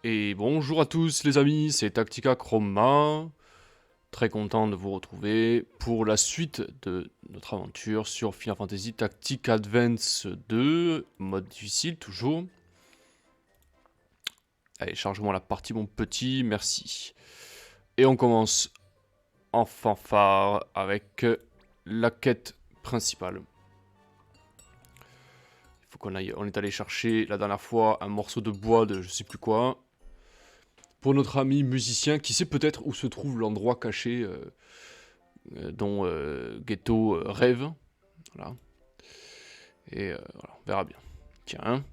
Et bonjour à tous les amis, c'est Tactica Chroma. Très content de vous retrouver pour la suite de notre aventure sur Final Fantasy Tactics Advance 2, mode difficile toujours. Allez, charge-moi la partie mon petit, merci. Et on commence en fanfare avec la quête principale. Il faut qu'on aille, on est allé chercher la dernière fois un morceau de bois de je sais plus quoi. Pour notre ami musicien qui sait peut-être où se trouve l'endroit caché dont Ghetto rêve. Voilà. Et voilà, on verra bien. Tiens.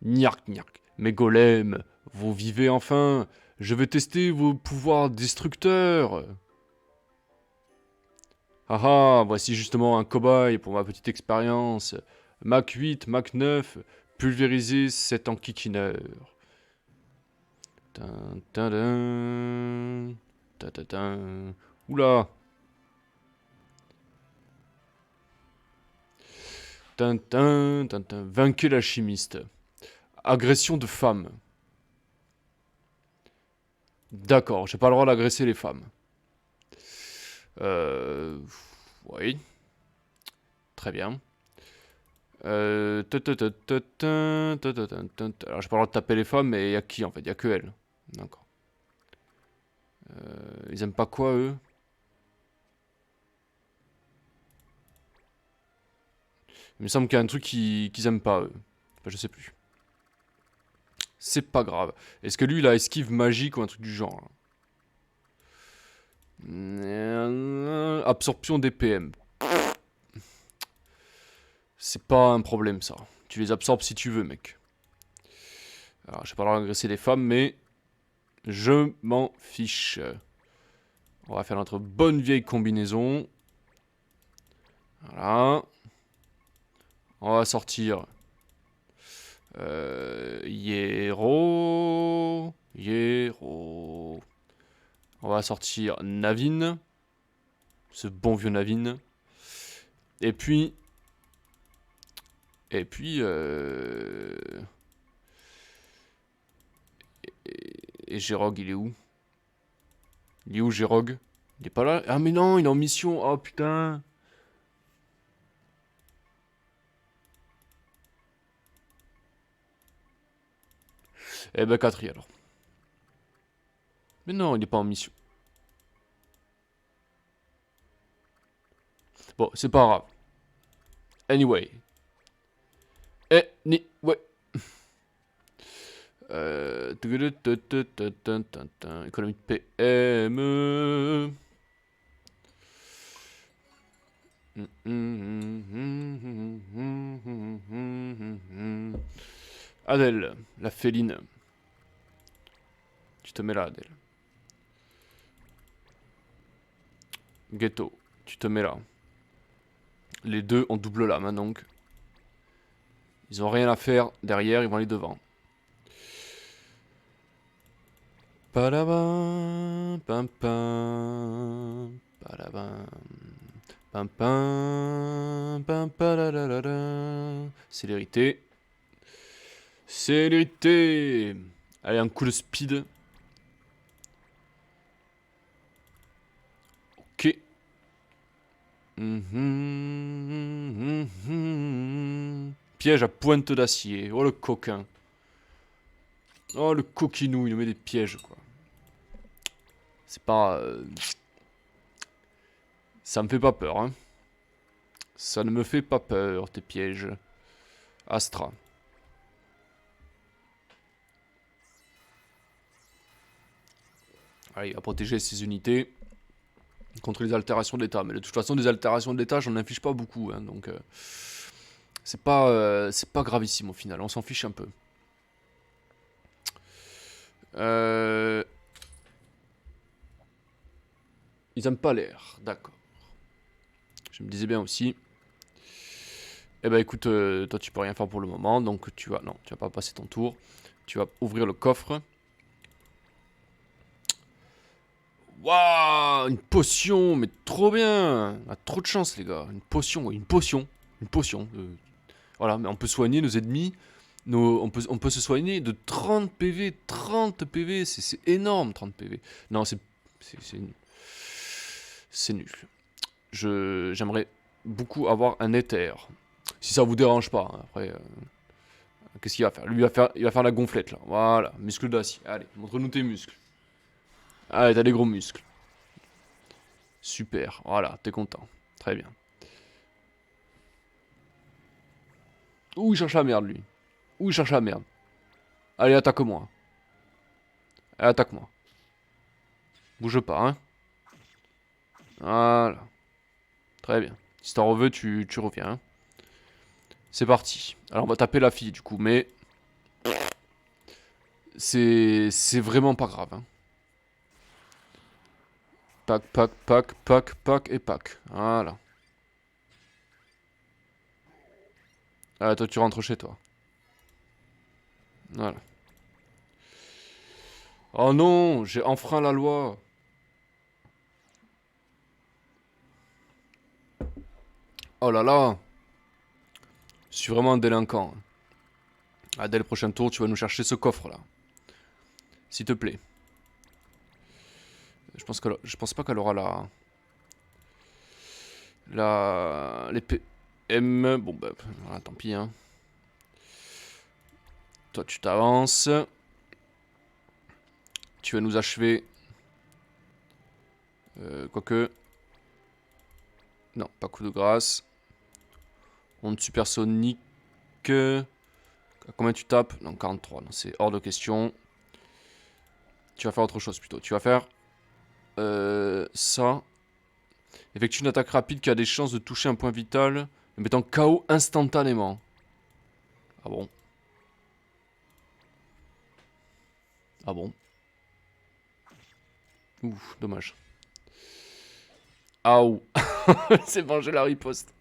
Niark, niark. Mes golems, vous vivez enfin. Je vais tester vos pouvoirs destructeurs. Ah ah, voici justement un cobaye pour ma petite expérience. Mac 8, Mac 9, pulvériser cet enquiquineur. Tin, tin, tin, ta, ta, ta. Oula. Tintin, tintin, vainquez l'alchimiste. Agression de femme. D'accord, j'ai pas le droit d'agresser les femmes. Euh... Oui, très bien. Alors j'ai pas le droit de taper les femmes, mais y a qui en fait? Y a que elles. D'accord. Ils aiment pas quoi eux? Il me semble qu'il y a un truc qu'ils aiment pas eux. Enfin, je sais plus. C'est pas grave. Est-ce que lui il a esquive magique ou un truc du genre? Absorption DPM. C'est pas un problème ça. Tu les absorbes si tu veux, mec. Alors, j'ai pas le droit d'agresser les femmes, mais je m'en fiche. On va faire notre bonne vieille combinaison. Voilà. On va sortir Hiero. Hiero. On va sortir Navin. Ce bon vieux Navin. Et puis. Et puis. Et Gérog, il est où? Il est où Gérog? Il est pas là? Ah mais non, il est en mission. Oh putain. Eh ben 4 alors. Mais non, il est pas en mission. Bon, c'est pas grave. Anyway. Anyway. Économie de PM. Adèle, la féline. Tu te mets là, Adèle. Ghetto, tu te mets là. Les deux ont double lame, hein, donc. Ils ont rien à faire derrière, ils vont aller devant. Palabam, pam pam, palabam, pam pam, pam palalalala. Célérité. Célérité. Allez, un coup de speed. Ok. Piège à pointe d'acier. Oh le coquin. Oh le coquinou, il nous met des pièges quoi. C'est pas... Ça me fait pas peur, hein. Ça ne me fait pas peur, tes pièges. Astra. Allez, il va protéger ses unités contre les altérations d'état. Mais de toute façon, des altérations d'état, j'en inflige pas beaucoup, hein, donc... c'est pas gravissime au final, on s'en fiche un peu. Ils aiment pas l'air, d'accord. Je me disais bien aussi. Eh ben écoute, toi tu peux rien faire pour le moment, donc tu vas... Non, tu vas pas passer ton tour. Tu vas ouvrir le coffre. Waouh, une potion, mais trop bien. On a trop de chance les gars. Une potion, oui, une potion. Une potion. Voilà, mais on peut soigner nos ennemis On peut se soigner de 30 PV. 30 PV, c'est énorme, 30 PV. Non, c'est nul. J'aimerais beaucoup avoir un éther. Si ça vous dérange pas, hein. Après, qu'est-ce qu'il va faire? Lui, il va faire la gonflette, là. Voilà, muscle d'acier. Allez, montre-nous tes muscles. Allez, t'as des gros muscles. Super, voilà, t'es content. Très bien. Ouh, il cherche la merde, lui. Ouh, il cherche la merde. Allez, attaque-moi. Allez, attaque-moi. Bouge pas, hein. Voilà. Très bien. Si t'en reveux, tu reviens, hein. C'est parti. Alors, on va taper la fille, du coup, mais... C'est vraiment pas grave, hein. Pac, pac, pac, pac, pac et pac. Voilà. Ah, toi, tu rentres chez toi. Voilà. Oh non, j'ai enfreint la loi. Oh là là. Je suis vraiment un délinquant. Ah, dès le prochain tour, tu vas nous chercher ce coffre-là. S'il te plaît. Je pense pas qu'elle aura l'épée M. Bon, bah, voilà, tant pis, hein. Toi, tu t'avances. Tu vas nous achever. Quoique. Non, pas coup de grâce. Onde supersonique. Combien tu tapes? Non, 43. Non, c'est hors de question. Tu vas faire autre chose plutôt. Tu vas faire ça. Effectue une attaque rapide qui a des chances de toucher un point vital, le mettant KO instantanément. Ah bon? Ah bon? Ouh, dommage. Aouh. C'est bon, j'ai la riposte.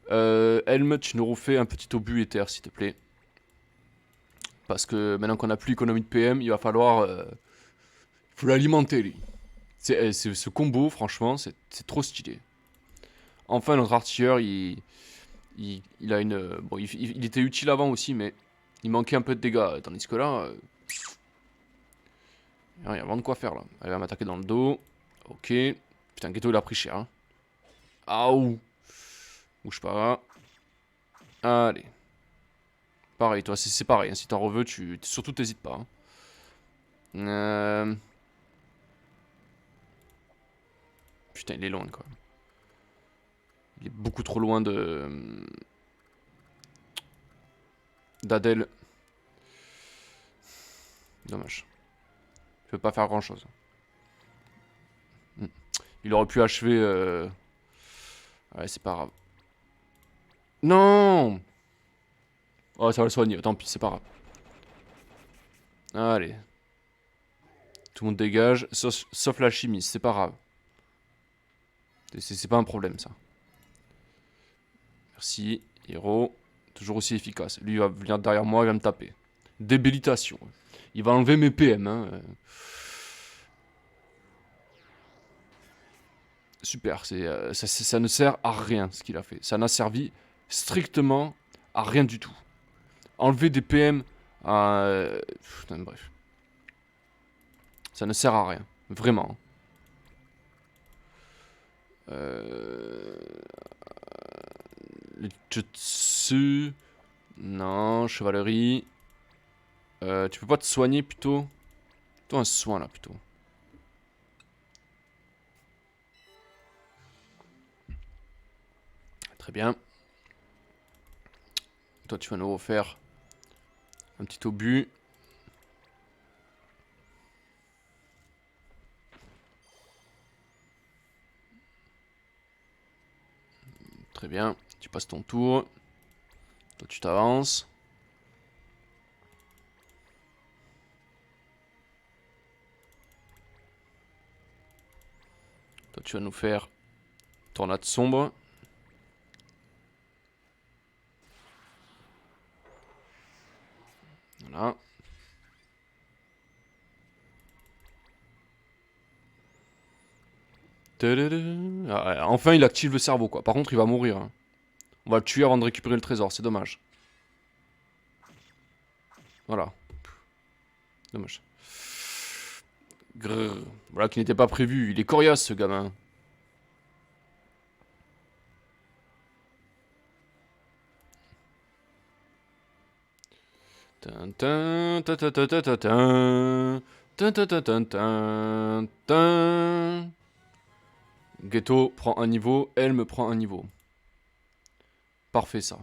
Helm, tu nous refais un petit obus éther, s'il te plaît. Parce que maintenant qu'on n'a plus économie de PM, il va falloir... faut l'alimenter, lui. Ce combo, franchement, c'est trop stylé. Enfin, notre artilleur, il a une... Bon, il était utile avant aussi, mais il manquait un peu de dégâts. Tandis que là... il y a vraiment de quoi faire, là. Elle va m'attaquer dans le dos. Ok. Putain, Ghetto, il a pris cher. Hein. Aouh. Bouge pas. Allez. Pareil, toi, c'est pareil. Hein. Si t'en reveux, surtout t'hésites pas. Hein. Putain, il est loin, quoi. Il est beaucoup trop loin d'Adèle. Dommage. Je peux pas faire grand chose. Il aurait pu achever... Ouais, c'est pas grave. Non. Oh, ça va le soigner. Tant pis, c'est pas grave. Allez. Tout le monde dégage. Sauf la chimie, c'est pas grave. C'est pas un problème, ça. Merci, héros. Toujours aussi efficace. Lui, il va venir derrière moi, il va me taper. Débilitation. Il va enlever mes PM, hein. Super, ça ne sert à rien, ce qu'il a fait. Ça n'a servi strictement à rien du tout. Enlever des PM à... Putain, bref. Ça ne sert à rien. Vraiment. Le jutsu... Non, chevalerie... tu peux pas te soigner plutôt? Plutôt un soin là, plutôt. Très bien. Toi, tu vas nous refaire un petit obus. Très bien. Tu passes ton tour. Toi, tu t'avances. Toi, tu vas nous faire tornade sombre. Voilà. Ah, enfin, il active le cerveau, quoi. Par contre, il va mourir. Hein. On va le tuer avant de récupérer le trésor, c'est dommage. Voilà. Dommage. Grrr. Voilà qui n'était pas prévu. Il est coriace ce gamin. Ghetto prend un niveau, elle me prend un niveau. Parfait ça.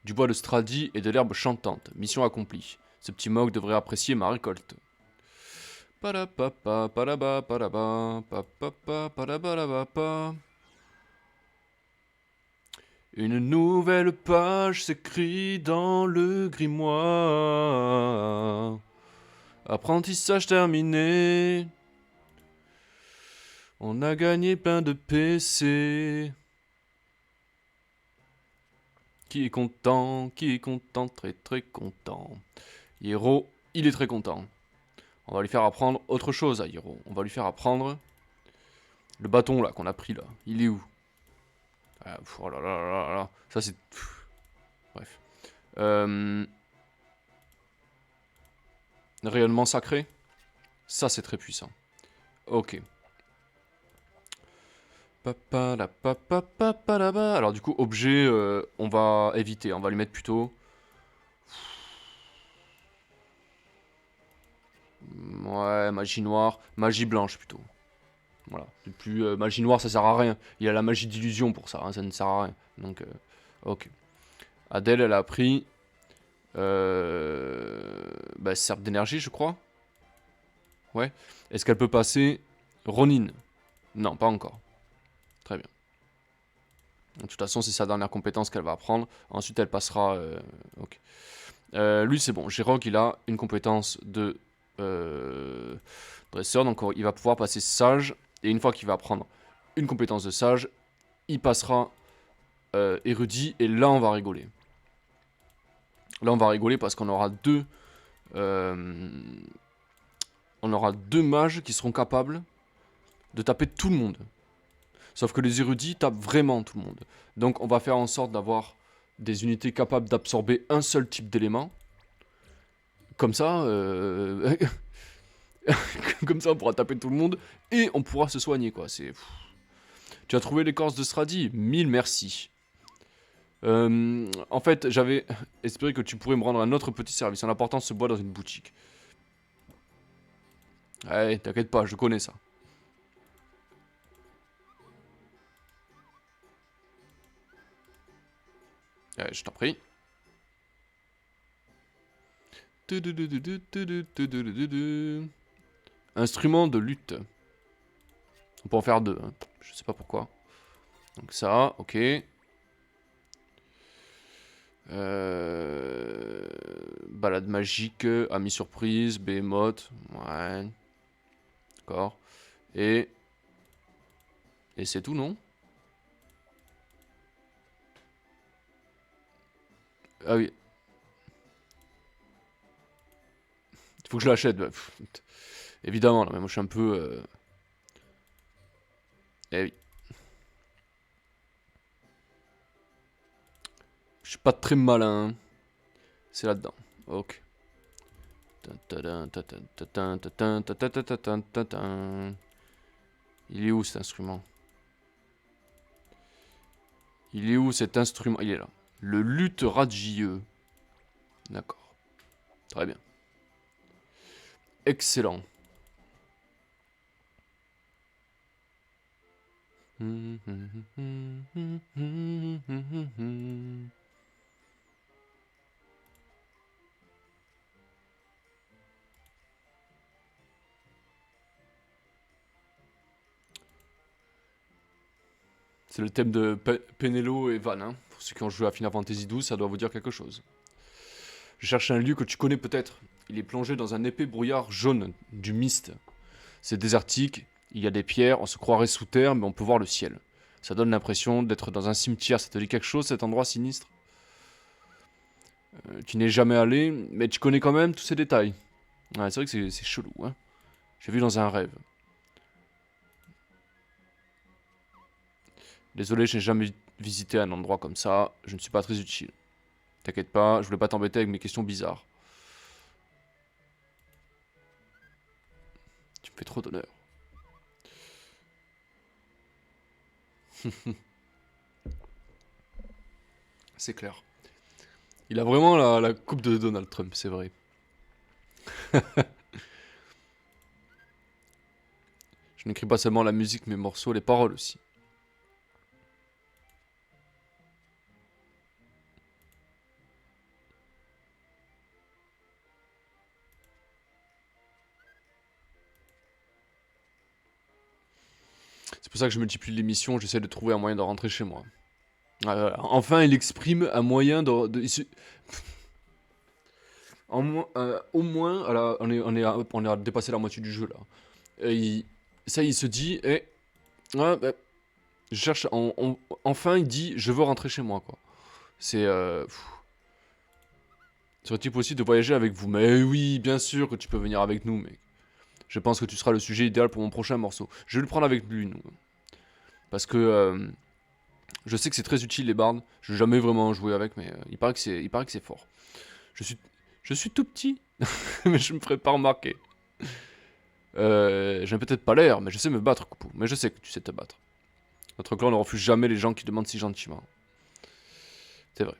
Du bois de stradi et de l'herbe chantante. Mission accomplie. Ce petit Mog devrait apprécier ma récolte. Une nouvelle page s'écrit dans le grimoire. Apprentissage terminé. On a gagné plein de PC. Qui est content, très très content. Hiro, il est très content. On va lui faire apprendre autre chose à Hiro. On va lui faire apprendre le bâton là qu'on a pris là. Il est où? Ah, oh là là là là. Ça c'est... Bref. Rayonnement sacré. Ça c'est très puissant. Ok. Alors du coup, objet, on va éviter. On va lui mettre plutôt... Ouais, magie noire. Magie blanche plutôt. Voilà. Plus magie noire, ça sert à rien. Il y a la magie d'illusion pour ça. Hein, ça ne sert à rien. Donc, ok. Adèle, elle a appris... serpe d'énergie, je crois. Ouais. Est-ce qu'elle peut passer Ronin? Non, pas encore. Très bien. De toute façon, c'est sa dernière compétence qu'elle va apprendre. Ensuite, elle passera... ok. Lui, c'est bon. J-Rock, il a une compétence de dresseur. Donc, il va pouvoir passer sage. Et une fois qu'il va apprendre une compétence de sage, il passera érudit. Et là, on va rigoler. Là, on va rigoler parce qu'on aura deux... on aura deux mages qui seront capables de taper tout le monde. Sauf que les érudits tapent vraiment tout le monde. Donc on va faire en sorte d'avoir des unités capables d'absorber un seul type d'élément. Comme ça, comme ça on pourra taper tout le monde et on pourra se soigner quoi. Tu as trouvé l'écorce de Stradi? 1000 merci. En fait, j'avais espéré que tu pourrais me rendre un autre petit service en apportant ce bois dans une boutique. Ouais, t'inquiète pas, je connais ça. Je t'en prie. Instrument de lutte. On peut en faire deux. Hein. Je sais pas pourquoi. Donc ça, ok. Balade magique, ami surprise, behemoth. Ouais. D'accord. Et c'est tout, non? Ah oui. Il faut que je l'achète. Bah, évidemment, là, mais moi je suis un peu... Eh oui. Je suis pas très malin. C'est là-dedans. Ok. Il est où cet instrument? Il est où cet instrument? Il est là. Le luth radieux. D'accord. Très bien. Excellent. C'est le thème de Penelo et Van. Hein. Pour ceux qui ont joué à Final Fantasy XII, ça doit vous dire quelque chose. Je cherche un lieu que tu connais peut-être. Il est plongé dans un épais brouillard jaune, du mist. C'est désertique, il y a des pierres, on se croirait sous terre, mais on peut voir le ciel. Ça donne l'impression d'être dans un cimetière. Ça te dit quelque chose, cet endroit sinistre? Tu n'es jamais allé, mais tu connais quand même tous ces détails. Ouais, c'est vrai que c'est chelou. Hein. J'ai vu dans un rêve. Désolé, je n'ai jamais visité un endroit comme ça. Je ne suis pas très utile. T'inquiète pas, je voulais pas t'embêter avec mes questions bizarres. Tu me fais trop d'honneur. C'est clair. Il a vraiment la coupe de Donald Trump, c'est vrai. Je n'écris pas seulement la musique, mes morceaux, les paroles aussi. C'est pour ça que je multiplie les missions, j'essaie de trouver un moyen de rentrer chez moi. Enfin, il exprime un moyen au moins, on a dépassé la moitié du jeu là. Il se dit, ouais, bah, je cherche, enfin il dit, je veux rentrer chez moi quoi. C'est, serait-il possible de voyager avec vous? Mais oui, bien sûr que tu peux venir avec nous, mec. Je pense que tu seras le sujet idéal pour mon prochain morceau. Je vais le prendre avec lui, nous. Parce que je sais que c'est très utile les bardes. Je n'ai jamais vraiment joué avec, mais il paraît que c'est fort. Je suis, je suis tout petit, mais je me ferai pas remarquer. J'ai peut-être pas l'air, mais je sais me battre, Coupou. Mais je sais que tu sais te battre. Notre clan ne refuse jamais les gens qui demandent si gentiment. C'est vrai.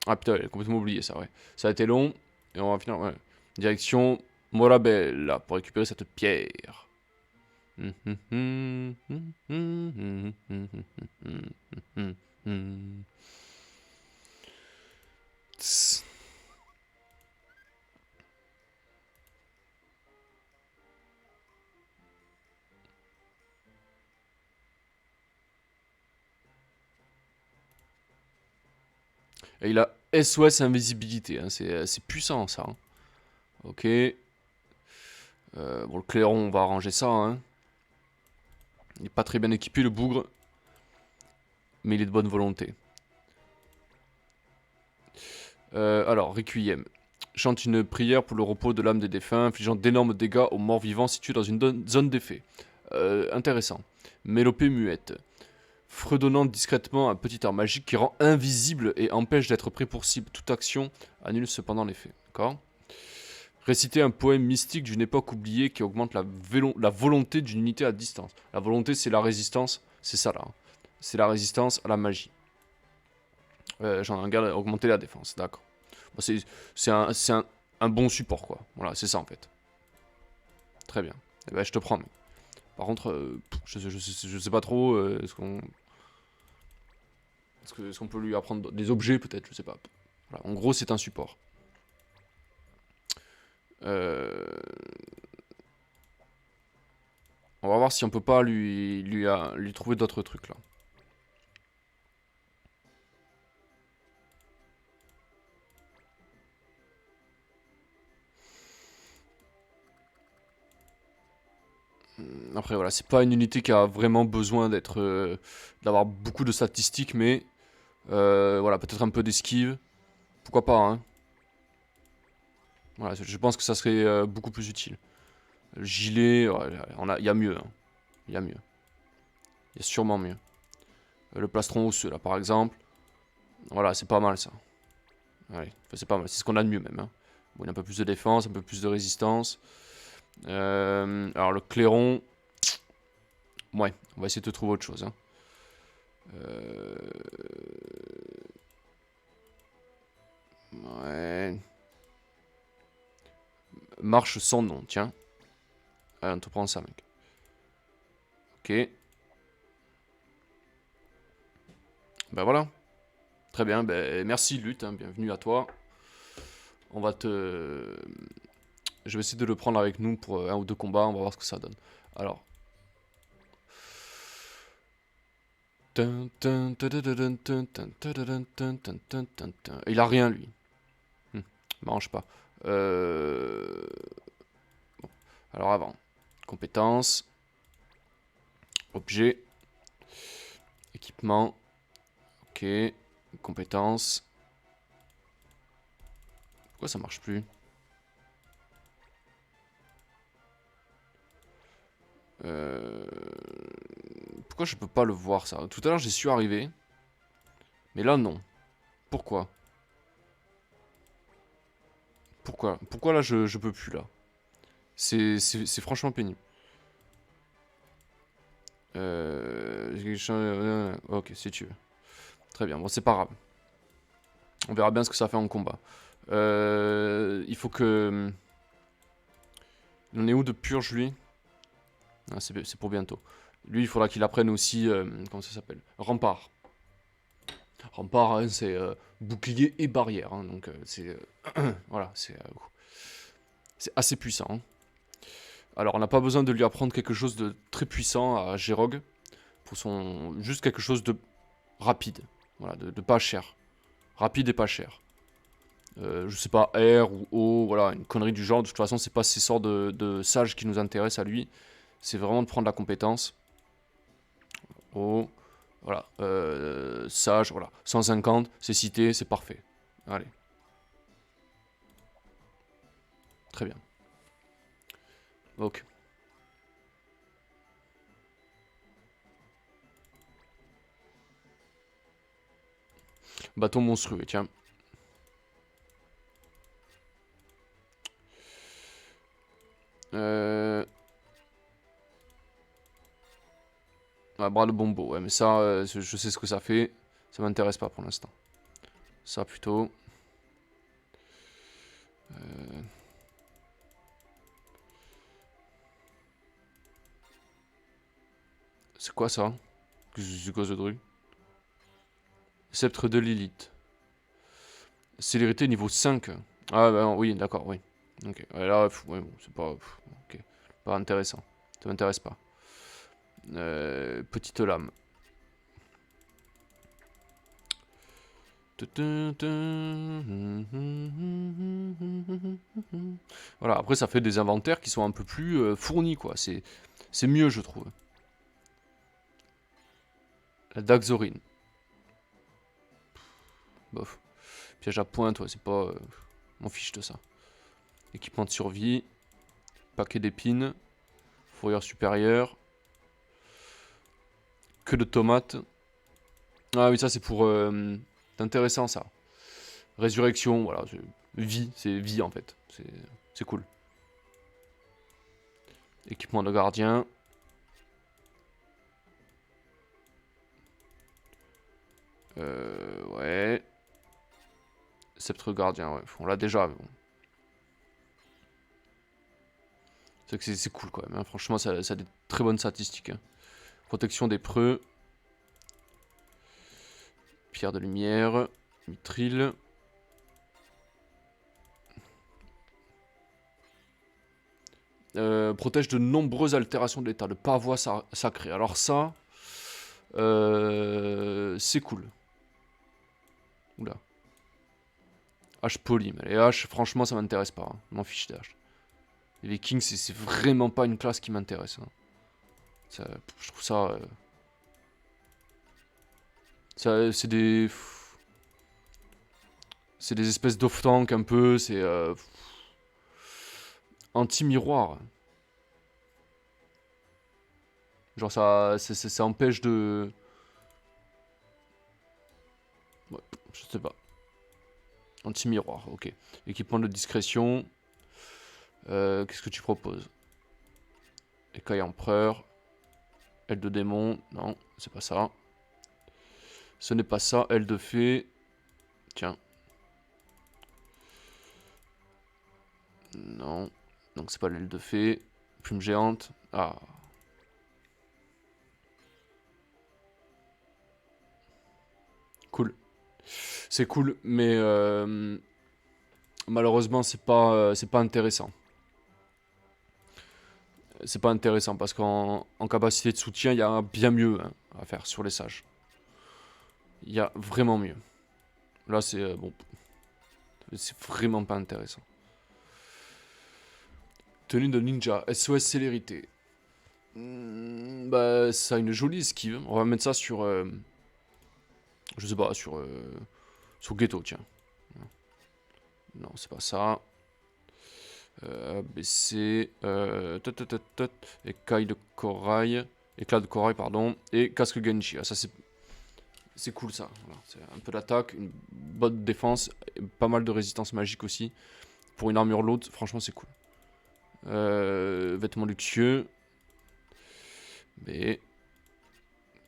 Ah putain, j'ai complètement oublié ça, ouais. Ça a été long, et on va finir, ouais. Direction Morabella pour récupérer cette pierre. Tss. Et il a SOS invisibilité, hein. C'est puissant ça, hein. Ok. Bon, le clairon, on va arranger ça, hein. Il est pas très bien équipé, le bougre. Mais il est de bonne volonté. Alors, Requiem. Chante une prière pour le repos de l'âme des défunts, infligeant d'énormes dégâts aux morts vivants situés dans une zone d'effet. Intéressant. Mélopée muette. Fredonnant discrètement un petit art magique qui rend invisible et empêche d'être pris pour cible. Toute action annule cependant l'effet. D'accord. Réciter un poème mystique d'une époque oubliée qui augmente la volonté d'une unité à distance. La volonté, c'est la résistance. C'est ça là, hein. C'est la résistance à la magie. J'en regarde augmenter la défense. D'accord. Bon, c'est un bon support, quoi. Voilà, c'est ça en fait. Très bien. Eh ben, je te prends. Mais... Par contre, je sais pas trop. Est-ce qu'on peut lui apprendre des objets peut-être? Je sais pas. Voilà. En gros, c'est un support. On va voir si on peut pas lui trouver d'autres trucs là. Après voilà, c'est pas une unité qui a vraiment besoin d'avoir beaucoup de statistiques, mais voilà, peut-être un peu d'esquive. Pourquoi pas, hein. Voilà, je pense que ça serait beaucoup plus utile. Le gilet, ouais, il y a mieux, hein. Il y a mieux. Il y a sûrement mieux. Le plastron osseux, là, par exemple. Voilà, c'est pas mal, ça. Ouais, enfin, c'est pas mal. C'est ce qu'on a de mieux, même, hein. Bon, il y a un peu plus de défense, un peu plus de résistance. Alors, le clairon... Ouais, on va essayer de trouver autre chose, hein. Ouais... Marche sans nom, tiens. Allez, on te prend ça, mec. Ok. Ben voilà. Très bien, ben merci Lutte, hein, bienvenue à toi. On va te... Je vais essayer de le prendre avec nous pour un ou deux combats, on va voir ce que ça donne. Alors. Il a rien lui. M'arrange pas. Bon. Alors avant. Compétences. Objet. Équipement. Ok. Compétences. Pourquoi ça marche plus? Pourquoi je peux pas le voir ça? Tout à l'heure j'ai su arriver. Mais là non. Pourquoi? Pourquoi là je peux plus là? C'est franchement pénible. Ok, si tu veux. Très bien, bon c'est pas grave. On verra bien ce que ça fait en combat. Il faut que... Il en est où de purge lui? Ah, c'est pour bientôt. Lui il faudra qu'il apprenne aussi... comment ça s'appelle? Rempart. Rempart, hein, c'est bouclier et barrière. Hein, donc c'est... voilà, c'est assez puissant. Hein. Alors on n'a pas besoin de lui apprendre quelque chose de très puissant à Gérog. Pour son... Juste quelque chose de rapide. Voilà, de pas cher. Rapide et pas cher. Je sais pas, R ou O, voilà, une connerie du genre. De toute façon, c'est pas ces sorts de sages qui nous intéressent à lui. C'est vraiment de prendre la compétence. O, voilà, sage, voilà. 150, c'est cité, c'est parfait. Allez. Très bien. Ok. Bâton monstrueux, tiens. Ah, bras de bombo, ouais, mais ça, je sais ce que ça fait. Ça m'intéresse pas pour l'instant. Ça plutôt. C'est quoi ça? C'est quoi ce truc? Sceptre de Lilith. Célérité niveau 5. Ah bah non, oui, d'accord, oui. Ok, ouais, là, ouais, bon, c'est pas... ok, pas intéressant. Ça m'intéresse pas. Petite lame. Voilà, après ça fait des inventaires qui sont un peu plus fournis, quoi. C'est mieux, je trouve. La Daxorine. Bof. Piège à pointe, ouais, c'est pas... m'en fiche de ça. Équipement de survie. Paquet d'épines. Fourrure supérieure. Que de tomates. Ah oui, ça c'est pour... c'est intéressant ça. Résurrection, voilà. C'est vie en fait. C'est cool. Équipement de gardien. Ouais. Sceptre gardien, ouais. On l'a déjà. Bon. C'est que c'est cool quand même. Hein. Franchement, ça a des très bonnes statistiques. Hein. Protection des preux. Pierre de lumière. Mithril. Protège de nombreuses altérations de l'état. De pavois sacré. Alors ça... c'est cool. Oula. Hache polie. Mais les haches, franchement, ça m'intéresse pas. Hein. M'en fiche des haches. Les Vikings, c'est vraiment pas une classe qui m'intéresse. Hein. Je trouve ça... c'est des... C'est des espèces d'off-tank un peu, c'est... anti-miroir. Genre ça empêche de... Ouais, je sais pas. Anti-miroir, ok. Équipement de discrétion. Qu'est-ce que tu proposes? Écaille empereur. Aile de démon. Non, c'est pas ça. Ce n'est pas ça. Aile de fée. Tiens. Non. Donc c'est pas l'aile de fée. Plume géante. Ah. Cool. C'est cool, mais malheureusement c'est pas intéressant. C'est pas intéressant parce qu'en capacité de soutien, il y a bien mieux hein, à faire sur les sages. Il y a vraiment mieux. Là c'est bon, c'est vraiment pas intéressant. Tenue de ninja, SOS célérité. Bah ça a une jolie esquive. On va mettre ça sur, je sais pas, sur Ghetto tiens. Non, c'est pas ça. ABC. Écaille de corail. Éclat de corail, pardon. Et casque Genji. Ah, ça, c'est cool, ça. Voilà. C'est un peu d'attaque, une bonne défense. Et pas mal de résistance magique aussi. Pour une armure lourde, franchement, c'est cool. Vêtements luxueux. B.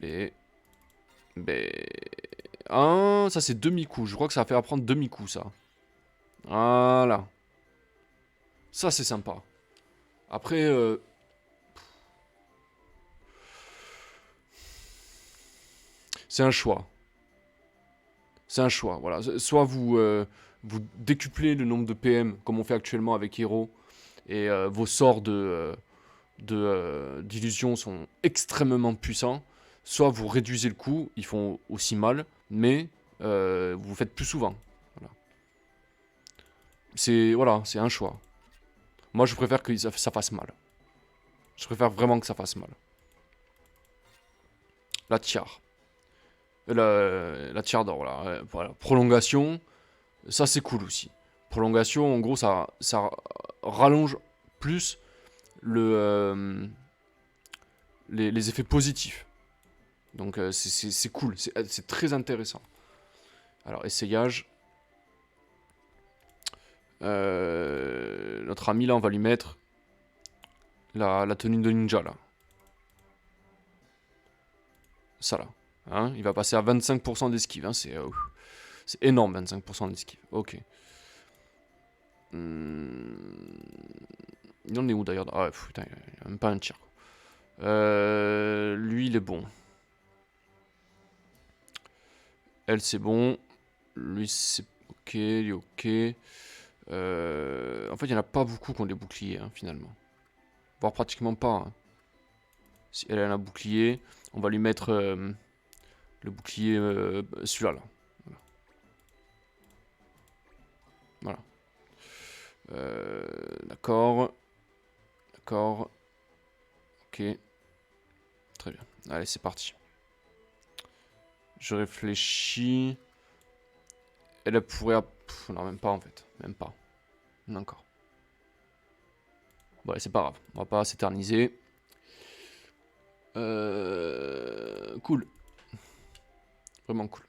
B. B. Ah, ça, c'est demi-coup. Je crois que ça va faire apprendre demi-coup, ça. Voilà. Ça, c'est sympa. Après, c'est un choix. C'est un choix, voilà. Soit vous décuplez le nombre de PM, comme on fait actuellement avec Hero, et vos sorts d'illusion sont extrêmement puissants. Soit vous réduisez le coût, ils font aussi mal, mais vous le faites plus souvent. Voilà. C'est un choix. Moi, je préfère que ça fasse mal. Je préfère vraiment que ça fasse mal. La tiare. La tiare d'or, là. Voilà. Prolongation, ça c'est cool aussi. Prolongation, en gros, ça rallonge plus les effets positifs. Donc c'est cool, c'est très intéressant. Alors, essayage. Notre ami là, on va lui mettre la tenue de ninja là. Ça là. Hein, il va passer à 25% d'esquive. Hein, c'est énorme, 25% d'esquive. Ok. Il en est où d'ailleurs? Ah, putain, il n'y a même pas un tir. Lui, il est bon. Elle, c'est bon. Lui, c'est ok. Il est ok. En fait, il n'y en a pas beaucoup qui ont des boucliers, hein, finalement. Voire pratiquement pas. Hein. Si elle a un bouclier, on va lui mettre le bouclier, celui-là. Là. Voilà. D'accord. D'accord. Ok. Très bien. Allez, c'est parti. Je réfléchis. Elle pourrait... non, même pas en fait. Même pas. D'accord. Bon, c'est pas grave. On va pas s'éterniser. Cool. Vraiment cool.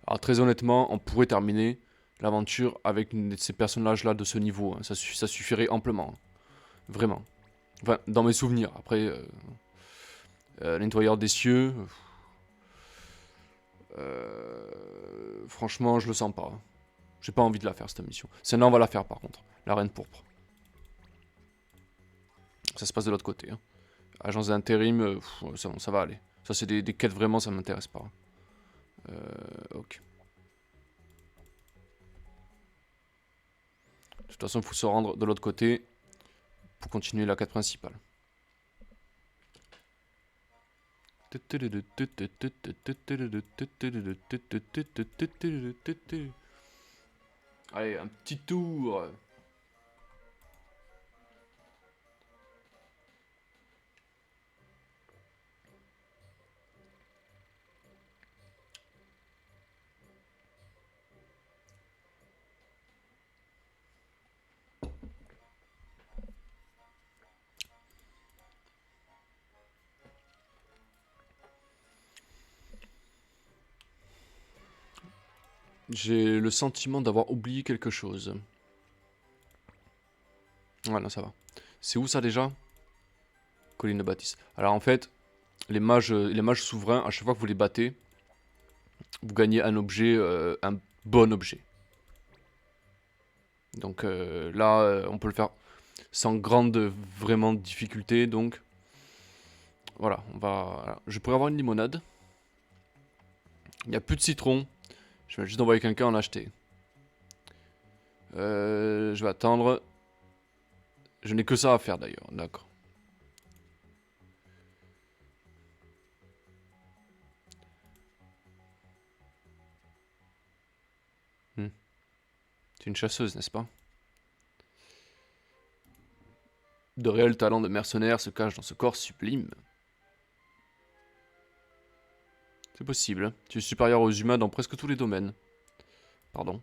Alors très honnêtement, on pourrait terminer l'aventure avec ces personnages-là de ce niveau. Hein. Ça suffirait amplement. Hein. Vraiment. Enfin, dans mes souvenirs. Après, nettoyeur des cieux... franchement, je le sens pas. J'ai pas envie de la faire, cette mission. Celle-là, on va la faire, par contre. La reine pourpre. Ça se passe de l'autre côté. Hein. Agence d'intérim, ça va aller. Ça, c'est des quêtes, vraiment, ça m'intéresse pas. Ok. De toute façon, il faut se rendre de l'autre côté pour continuer la quête principale. Allez, un petit tour. J'ai le sentiment d'avoir oublié quelque chose. Voilà, ça va. C'est où ça déjà? Colline de Bâtisse. Alors en fait, les mages souverains, à chaque fois que vous les battez, vous gagnez un objet, un bon objet. Donc là, on peut le faire sans grande vraiment difficulté. Donc voilà, voilà. Je pourrais avoir une limonade. Il n'y a plus de citron. Je vais juste envoyer quelqu'un en acheter. Je vais attendre. Je n'ai que ça à faire d'ailleurs, d'accord. C'est une chasseuse, n'est-ce pas? De réels talents de mercenaires se cachent dans ce corps sublime. C'est possible. Tu es supérieur aux humains dans presque tous les domaines. Pardon.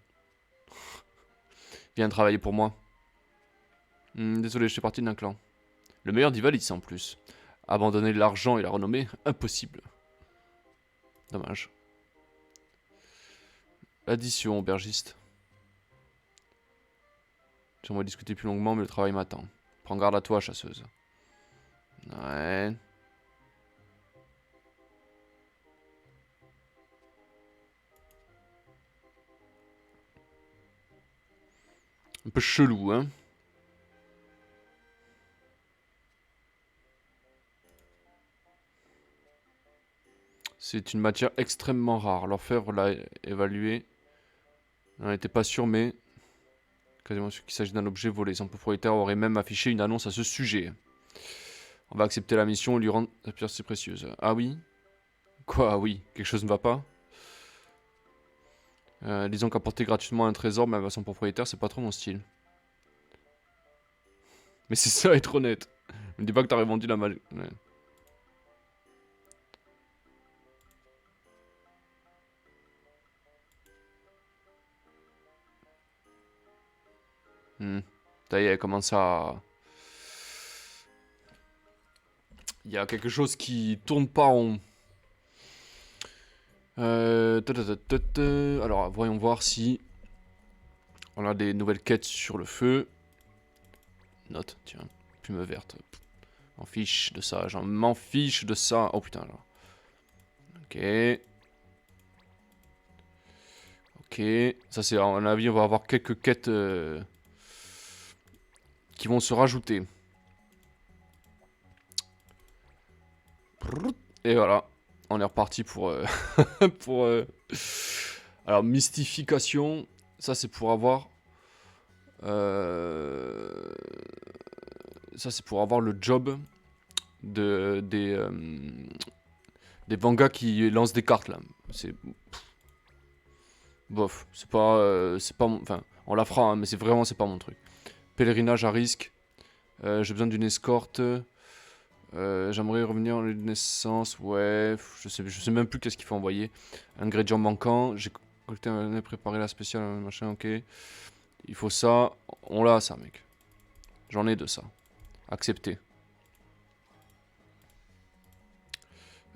Viens travailler pour moi. Désolé, je fais partie d'un clan. Le meilleur d'Ivalice en plus. Abandonner l'argent et la renommée, impossible. Dommage. Addition, aubergiste. J'aimerais discuter plus longuement, mais le travail m'attend. Prends garde à toi, chasseuse. Ouais. Un peu chelou, hein. C'est une matière extrêmement rare. L'orfèvre l'a évalué. On n'était pas sûr, mais quasiment sûr qu'il s'agit d'un objet volé. Son propriétaire aurait même affiché une annonce à ce sujet. On va accepter la mission et lui rendre la pierre si précieuse. Ah oui? Quoi, ah oui? Quelque chose ne va pas? Disons qu'apporter gratuitement un trésor, même à son propriétaire, c'est pas trop mon style. Mais c'est ça, être honnête. Me dis pas que t'as revendu la magie. Ouais. Ça y est, elle commence à... Il y a quelque chose qui tourne pas rond. Alors, voyons voir si on a des nouvelles quêtes sur le feu. Note, tiens, plume verte. M'en fiche de ça, j'en m'en fiche de ça. Oh putain, là. Ok. Ok. Ça, c'est, à mon avis, on va avoir quelques quêtes qui vont se rajouter. Et voilà. On est reparti pour... pour alors, mystification. Ça, c'est pour avoir... ça, c'est pour avoir le job des Vangas qui lancent des cartes, là. C'est... Bof. C'est pas... Enfin, on la fera, hein, mais c'est vraiment... C'est pas mon truc. Pèlerinage à risque. J'ai besoin d'une escorte. J'aimerais revenir en lieu de naissance. Ouais, je sais même plus qu'est-ce qu'il faut envoyer. Ingrédients manquants. J'ai collecté un préparé la spéciale, machin, ok. Il faut ça. On l'a, ça, mec. J'en ai de ça. Accepté.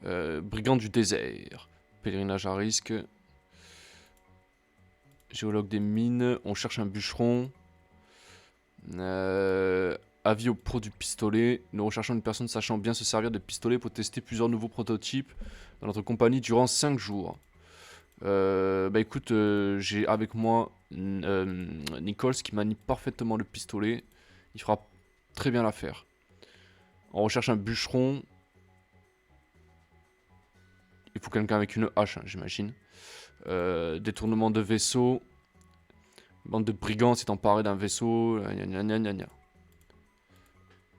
Brigand du désert. Pèlerinage à risque. Géologue des mines. On cherche un bûcheron. Avis aux pros du pistolet. Nous recherchons une personne sachant bien se servir de pistolet pour tester plusieurs nouveaux prototypes dans notre compagnie durant 5 jours. Bah écoute, j'ai avec moi Nichols qui manie parfaitement le pistolet. Il fera très bien l'affaire. On recherche un bûcheron. Il faut quelqu'un avec une hache, hein, j'imagine. Détournement de vaisseau. Bande de brigands s'est emparée d'un vaisseau. Gna gna gna gna.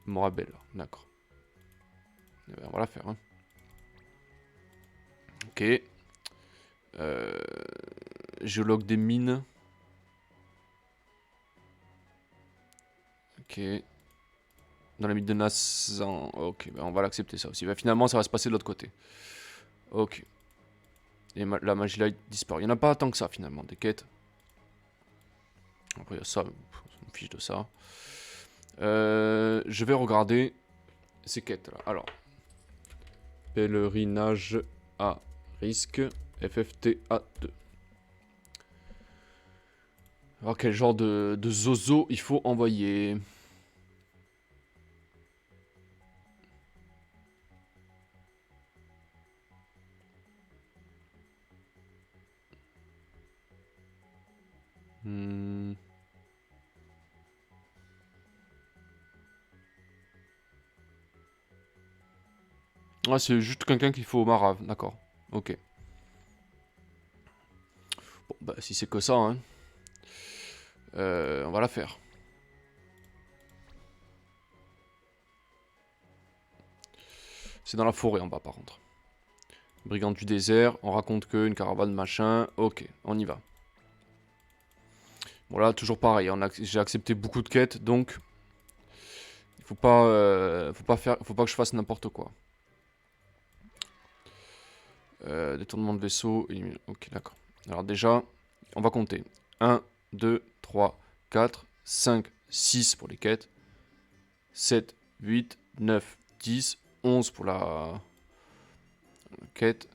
Morabelle, d'accord. Ben, on va la faire. Hein. Ok. Géologue des mines. Ok. Dans la mine de Nassan. Ok, ben on va l'accepter ça aussi. Ben, finalement, ça va se passer de l'autre côté. Ok. Et la magie light disparaît. Il n'y en a pas tant que ça finalement, des quêtes. Après, il y a ça. On me fiche de ça. Je vais regarder ces quêtes là. Alors. Pèlerinage à risque. FFTA2. Alors quel genre de zozo il faut envoyer? Ah, c'est juste quelqu'un qu'il faut au Marave, d'accord. Ok. Bon, bah si c'est que ça, hein. On va la faire. C'est dans la forêt en bas par contre. Brigand du désert, on raconte que une caravane machin. Ok, on y va. Bon là, toujours pareil, j'ai accepté beaucoup de quêtes, donc il faut pas que je fasse n'importe quoi. Détournement de vaisseau, ok d'accord. Alors déjà, on va compter. 1, 2, 3, 4, 5, 6 pour les quêtes, 7, 8, 9, 10, 11 pour la quête,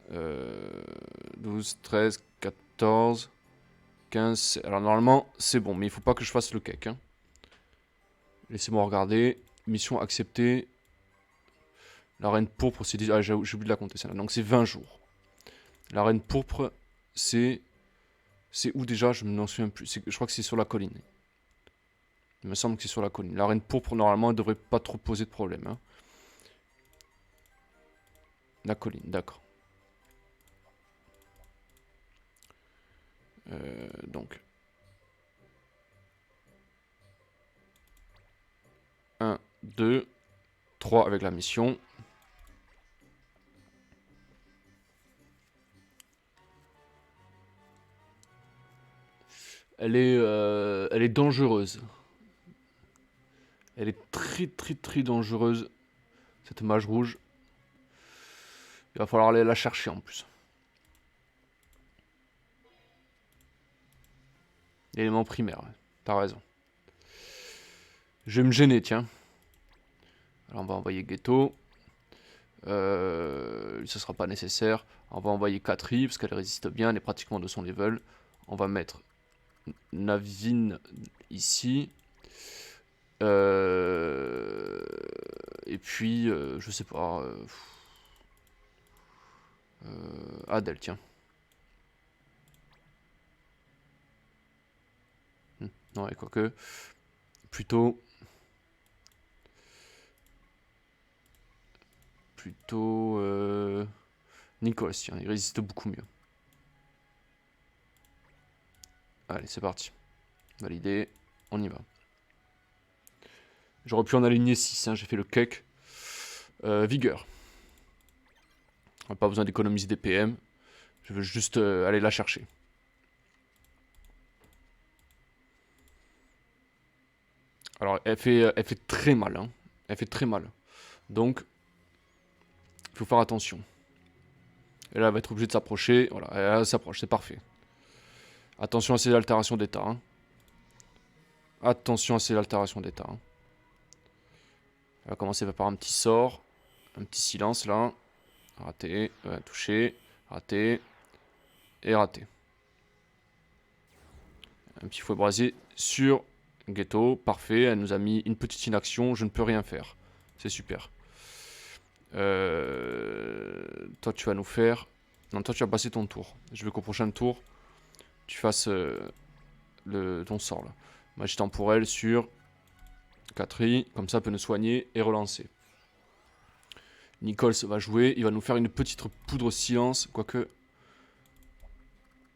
12, 13, 14, 15... Alors normalement, c'est bon, mais il faut pas que je fasse le cake. Hein. Laissez-moi regarder. Mission acceptée. La reine pourpre, c'est... Ah, j'ai oublié de la compter, celle-là. Donc c'est 20 jours. La reine pourpre, c'est... C'est où déjà? Je m'en souviens plus. Je crois que c'est sur la colline. Il me semble que c'est sur la colline. La reine pourpre, normalement, elle devrait pas trop poser de problème. Hein. La colline, d'accord. Donc... 1, 2, 3 avec la mission. Elle est dangereuse. Elle est très très très dangereuse, cette mage rouge. Il va falloir aller la chercher en plus. L'élément primaire, ouais. T'as raison. Je vais me gêner, tiens. Alors on va envoyer Ghetto. Ça sera pas nécessaire. On va envoyer Katri, parce qu'elle résiste bien, elle est pratiquement de son level. On va mettre Navin ici. Et puis, je sais pas. Adèle, tiens. Non, et quoique. Plutôt. Nicolas, tiens, il résiste beaucoup mieux. Allez, c'est parti. Validé. On y va. J'aurais pu en aligner 6, hein, j'ai fait le cake. Vigueur. On n'a pas besoin d'économiser des PM. Je veux juste aller la chercher. Alors, elle fait très mal. Hein. Elle fait très mal. Donc, il faut faire attention. Et là, elle va être obligée de s'approcher. Voilà, elle s'approche, c'est parfait. Attention à ces altérations d'état. Hein. Attention à ces altérations d'état. Hein. Elle va commencer par un petit sort. Un petit silence, là. Raté. Touché. Raté. Et raté. Un petit fouet brasier sur Ghetto. Parfait. Elle nous a mis une petite inaction. Je ne peux rien faire. C'est super. Toi, tu vas nous faire... Non, toi, tu vas passer ton tour. Je veux qu'au prochain tour, tu fasses ton sort, là. Magie temporelle sur Katri. Comme ça, elle peut nous soigner et relancer. Nichols va jouer. Il va nous faire une petite poudre silence. Quoique,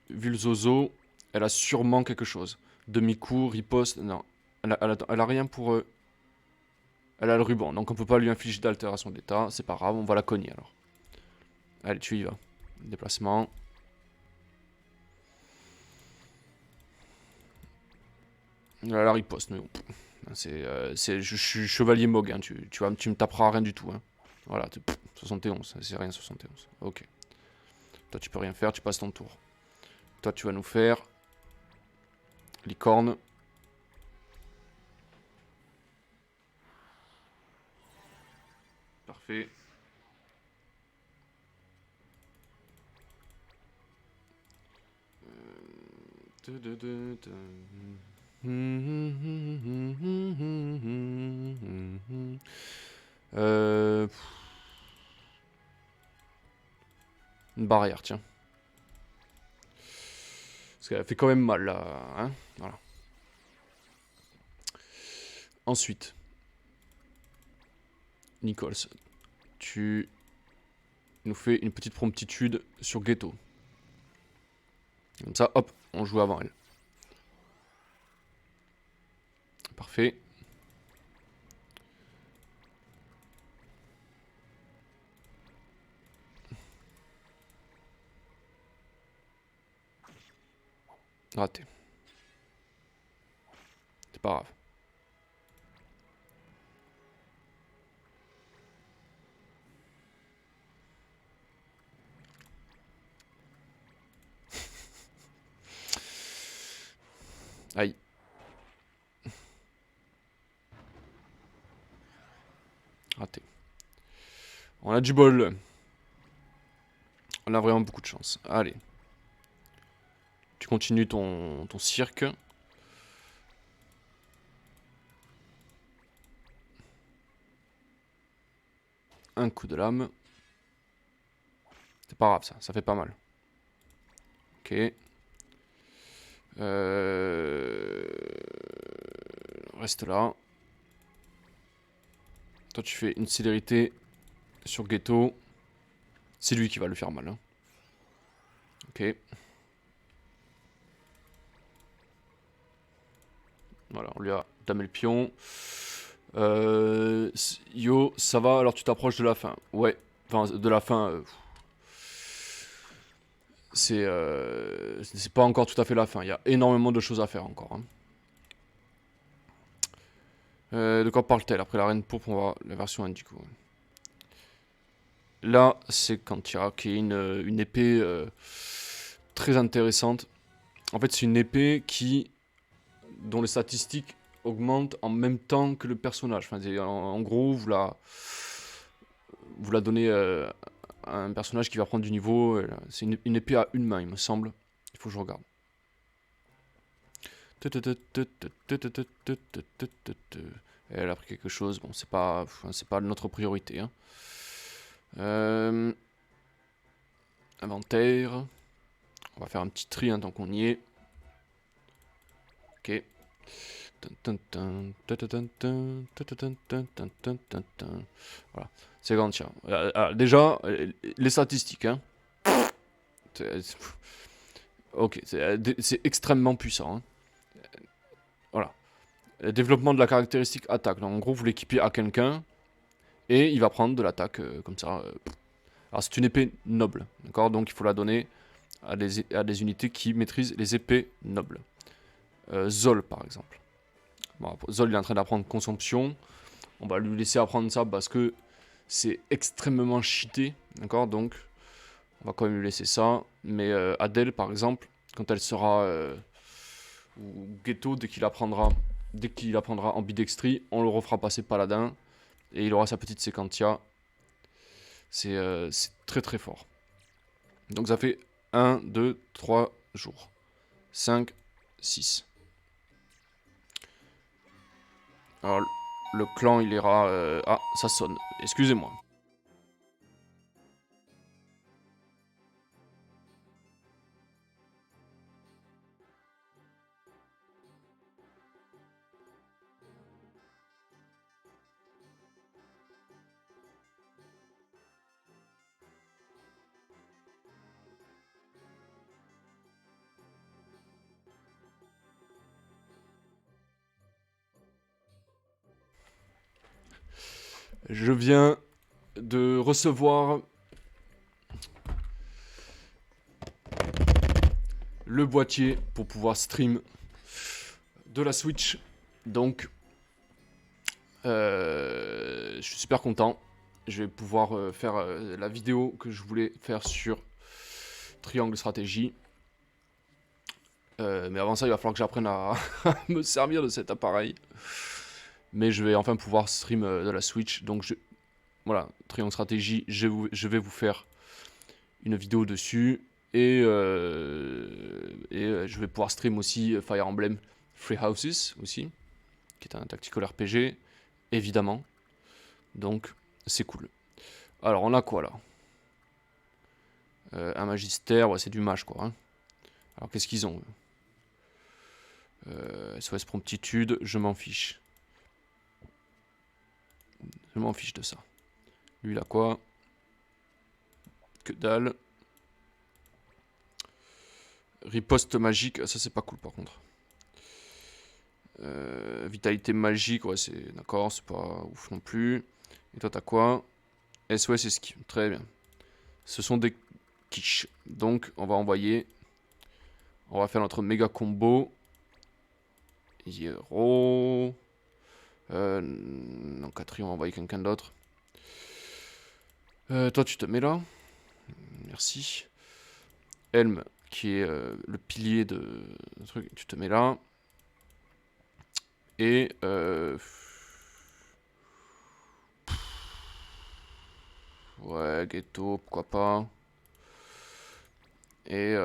vu le zozo, elle a sûrement quelque chose. Demi-coup, riposte. Non, elle a rien pour... Elle a le ruban, donc on peut pas lui infliger d'altération d'état. C'est pas grave, on va la cogner alors. Allez, tu y vas. Déplacement. Là, la riposte, mais bon. Je suis chevalier Mogg, hein. Tu me taperas rien du tout. Hein. Voilà, 71, c'est rien 71. Ok. Toi, tu peux rien faire, tu passes ton tour. Toi, tu vas nous faire... Licorne. Parfait. Une barrière, tiens. Parce qu'elle fait quand même mal, là. Hein, voilà. Ensuite. Nichols. Tu nous fais une petite promptitude sur Ghetto. Comme ça, hop, on joue avant elle. Parfait. Raté. C'est pas grave. Aïe. On a du bol. On a vraiment beaucoup de chance. Allez. Tu continues ton cirque. Un coup de lame. C'est pas grave ça fait pas mal. Ok. Reste là. Toi tu fais une célérité sur Ghetto. C'est lui qui va le faire mal. Hein. Ok. Voilà, on lui a damé le pion. Yo, ça va, alors tu t'approches de la fin. Ouais, enfin de la fin. C'est pas encore tout à fait la fin. Il y a énormément de choses à faire encore. Hein. De quoi parle-t-elle? Après la reine pourpre, on va voir la version indigo. Là, c'est Kantia, qui est une épée très intéressante. En fait, c'est une épée dont les statistiques augmentent en même temps que le personnage. Enfin, en gros, vous la donnez à un personnage qui va prendre du niveau. C'est une épée à une main, il me semble. Il faut que je regarde. Elle a pris quelque chose. Bon, c'est pas notre priorité. Hein. Inventaire. On va faire un petit tri hein, tant qu'on y est. Ok. Voilà. C'est grand, tiens. Déjà, les statistiques. Hein. Ok, c'est extrêmement puissant. Hein. Voilà. Développement de la caractéristique attaque. Donc, en gros, vous l'équipez à quelqu'un et il va prendre de l'attaque comme ça. Alors, c'est une épée noble. D'accord. Donc, il faut la donner à des unités qui maîtrisent les épées nobles. Zol, par exemple. Bon, Zol, il est en train d'apprendre consomption. On va lui laisser apprendre ça parce que c'est extrêmement cheaté. D'accord. Donc, on va quand même lui laisser ça. Mais Adèle, par exemple, quand elle sera... ou Ghetto, dès qu'il apprendra ambidextrie, on le refera passer paladin. Et il aura sa petite séquentia. C'est très très fort. Donc ça fait 1, 2, 3 jours. 5, 6. Alors le clan il ira... Ah, ça sonne. Excusez-moi. Je viens de recevoir le boîtier pour pouvoir stream de la Switch. Donc, je suis super content. Je vais pouvoir faire la vidéo que je voulais faire sur Triangle Stratégie. Mais avant ça, il va falloir que j'apprenne à me servir de cet appareil. Mais je vais enfin pouvoir stream de la Switch. Donc, voilà, Triangle Stratégie, je vais vous faire une vidéo dessus. Et je vais pouvoir stream aussi Fire Emblem Free Houses aussi, qui est un tactical RPG, évidemment. Donc, c'est cool. Alors, on a quoi là? Un magistère, ouais, c'est du mage quoi. Hein. Alors, qu'est-ce qu'ils ont SOS promptitude, je m'en fiche. Je m'en fiche de ça. Lui, il a quoi? Que dalle. Riposte magique, ça c'est pas cool par contre. Vitalité magique, ouais, c'est d'accord, c'est pas ouf non plus. Et toi, t'as quoi? SOS esquive, très bien. Ce sont des quiches. Donc, on va envoyer. On va faire notre méga combo. Hero. Non, quatrième, on va envoyer quelqu'un d'autre. Toi, tu te mets là. Merci. Helm, qui est le pilier de truc, tu te mets là. Et Ouais, ghetto, pourquoi pas. Et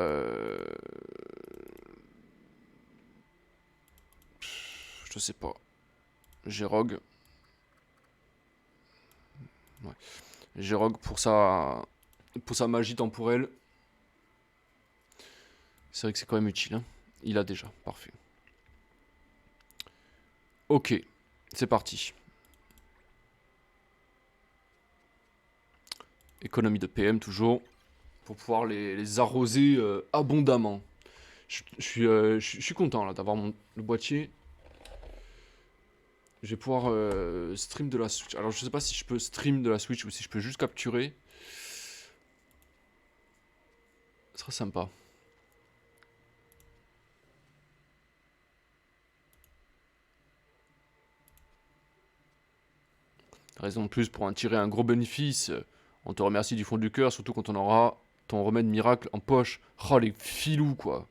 je sais pas. G-Rogue. Ouais. G-Rogue pour sa magie temporelle. C'est vrai que c'est quand même utile. Hein. Il a déjà, parfait. Ok, c'est parti. Économie de PM toujours. Pour pouvoir les arroser abondamment. Je suis content là d'avoir le boîtier. Je vais pouvoir stream de la Switch. Alors je sais pas si je peux stream de la Switch ou si je peux juste capturer. Ce sera sympa. Raison de plus pour en tirer un gros bénéfice. On te remercie du fond du cœur, surtout quand on aura ton remède miracle en poche. Oh les filous quoi.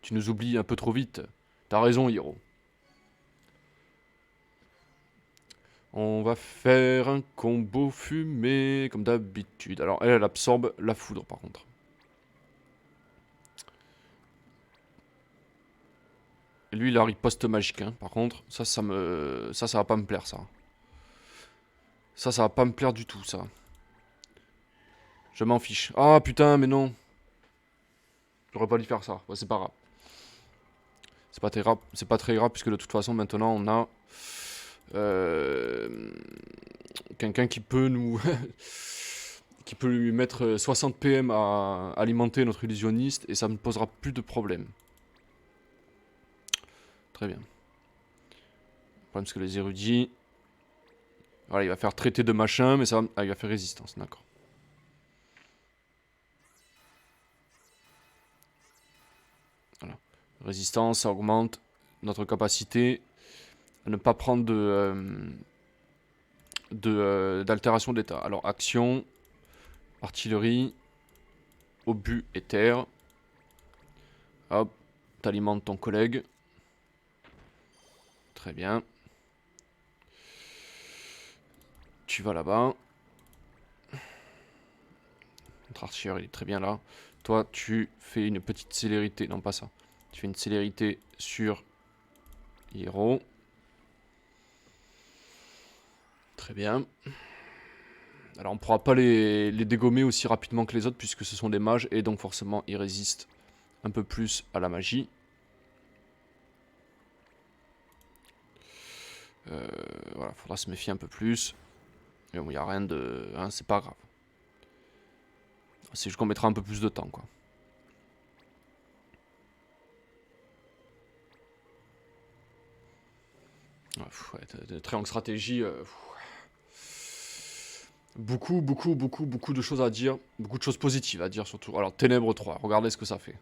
Tu nous oublies un peu trop vite. T'as raison, Hiro. On va faire un combo fumé, comme d'habitude. Alors, elle absorbe la foudre, par contre. Et lui, il a riposte magique, hein. Par contre, ça va pas me plaire, ça. Ça va pas me plaire du tout, ça. Je m'en fiche. Ah, putain, mais non. J'aurais pas dû faire ça. Ouais, c'est pas grave. C'est pas très grave, puisque de toute façon, maintenant, on a... quelqu'un qui peut nous... qui peut lui mettre 60 PM à alimenter notre illusionniste, et ça ne posera plus de problème. Très bien. Le problème, c'est que les érudits... Voilà, il va faire traiter de machin, mais ça va... Ah, il va faire résistance, d'accord. Voilà. Résistance, ça augmente notre capacité à ne pas prendre d'altération d'état. Alors, action, artillerie, obus, éther. Hop, t'alimentes ton collègue. Très bien. Tu vas là-bas. Notre artilleur, il est très bien là. Toi, tu fais une petite célérité. Non, pas ça. Tu fais une célérité sur Hiro. Très bien. Alors, on ne pourra pas les dégommer aussi rapidement que les autres, puisque ce sont des mages, et donc forcément, ils résistent un peu plus à la magie. Voilà, faudra se méfier un peu plus. Mais bon, il n'y a rien de... Hein, c'est pas grave. C'est juste qu'on mettra un peu plus de temps, quoi. Ouais, triangle stratégie... beaucoup de choses à dire. Beaucoup de choses positives à dire, surtout. Alors, Ténèbres 3, regardez ce que ça fait.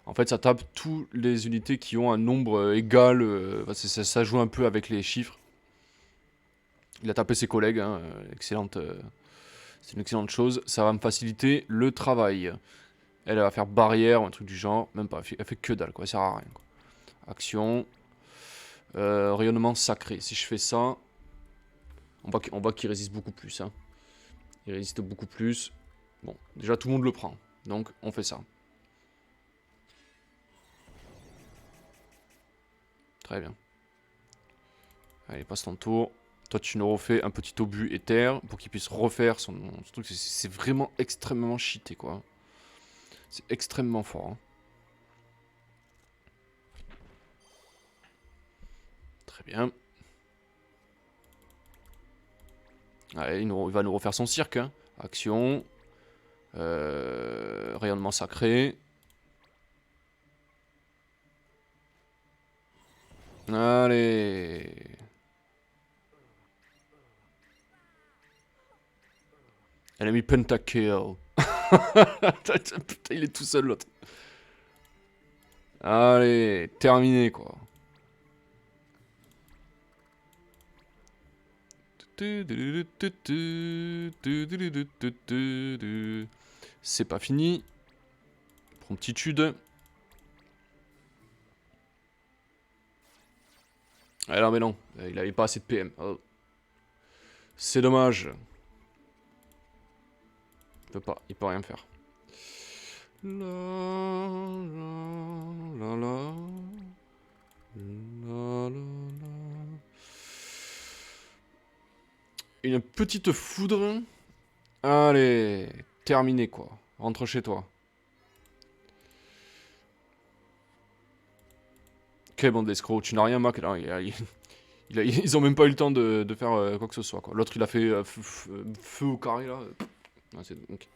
En fait, ça tape toutes les unités qui ont un nombre égal. Ça joue un peu avec les chiffres. Il a tapé ses collègues, hein, excellente... c'est une excellente chose. Ça va me faciliter le travail. Elle va faire barrière ou un truc du genre. Même pas. Elle fait que dalle, quoi. Elle sert à rien, quoi. Action. Rayonnement sacré. Si je fais ça, on voit qu'il résiste beaucoup plus. Hein. Il résiste beaucoup plus. Bon, déjà tout le monde le prend. Donc on fait ça. Très bien. Allez, passe ton tour. Toi, tu nous refais un petit obus éther pour qu'il puisse refaire son truc. C'est vraiment extrêmement cheaté, quoi. C'est extrêmement fort. Hein. Très bien. Allez, il va nous refaire son cirque. Hein. Action. Rayonnement sacré. Allez. Elle a mis pentakill. Putain, il est tout seul l'autre. Allez, terminé quoi. C'est pas fini. Promptitude. Alors mais non, il avait pas assez de PM. Oh. C'est dommage. il peut rien faire. La, la, la, la. La, la, la. Une petite foudre. Allez, terminé quoi. Rentre chez toi. Quelle bande d'escrocs, tu n'as rien Mac. Non, ils ont même pas eu le temps de faire quoi que ce soit. L'autre il a fait feu au carré là. Ah, okay.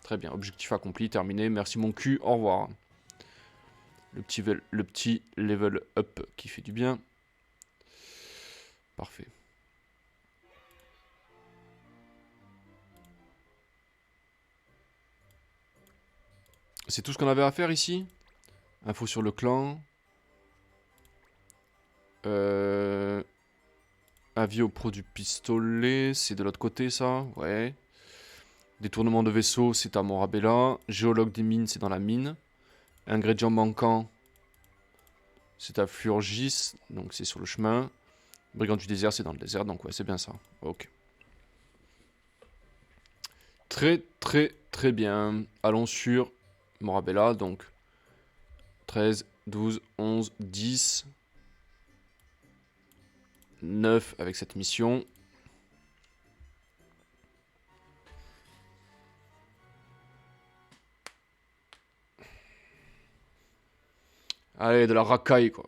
Très bien, objectif accompli, terminé. Merci mon cul, au revoir. Le petit level up qui fait du bien. Parfait. C'est tout ce qu'on avait à faire ici. Info sur le clan. Avis au pro du pistolet, c'est de l'autre côté ça, ouais. Détournement de vaisseau, c'est à Morabella. Géologue des mines, c'est dans la mine. Ingrédient manquant, c'est à Furgis, donc c'est sur le chemin. Brigand du désert, c'est dans le désert, donc ouais, c'est bien ça. Ok. Très très très bien. Allons sur Morabella, donc 13, 12, 11, 10, 9 avec cette mission. Allez, de la racaille, quoi.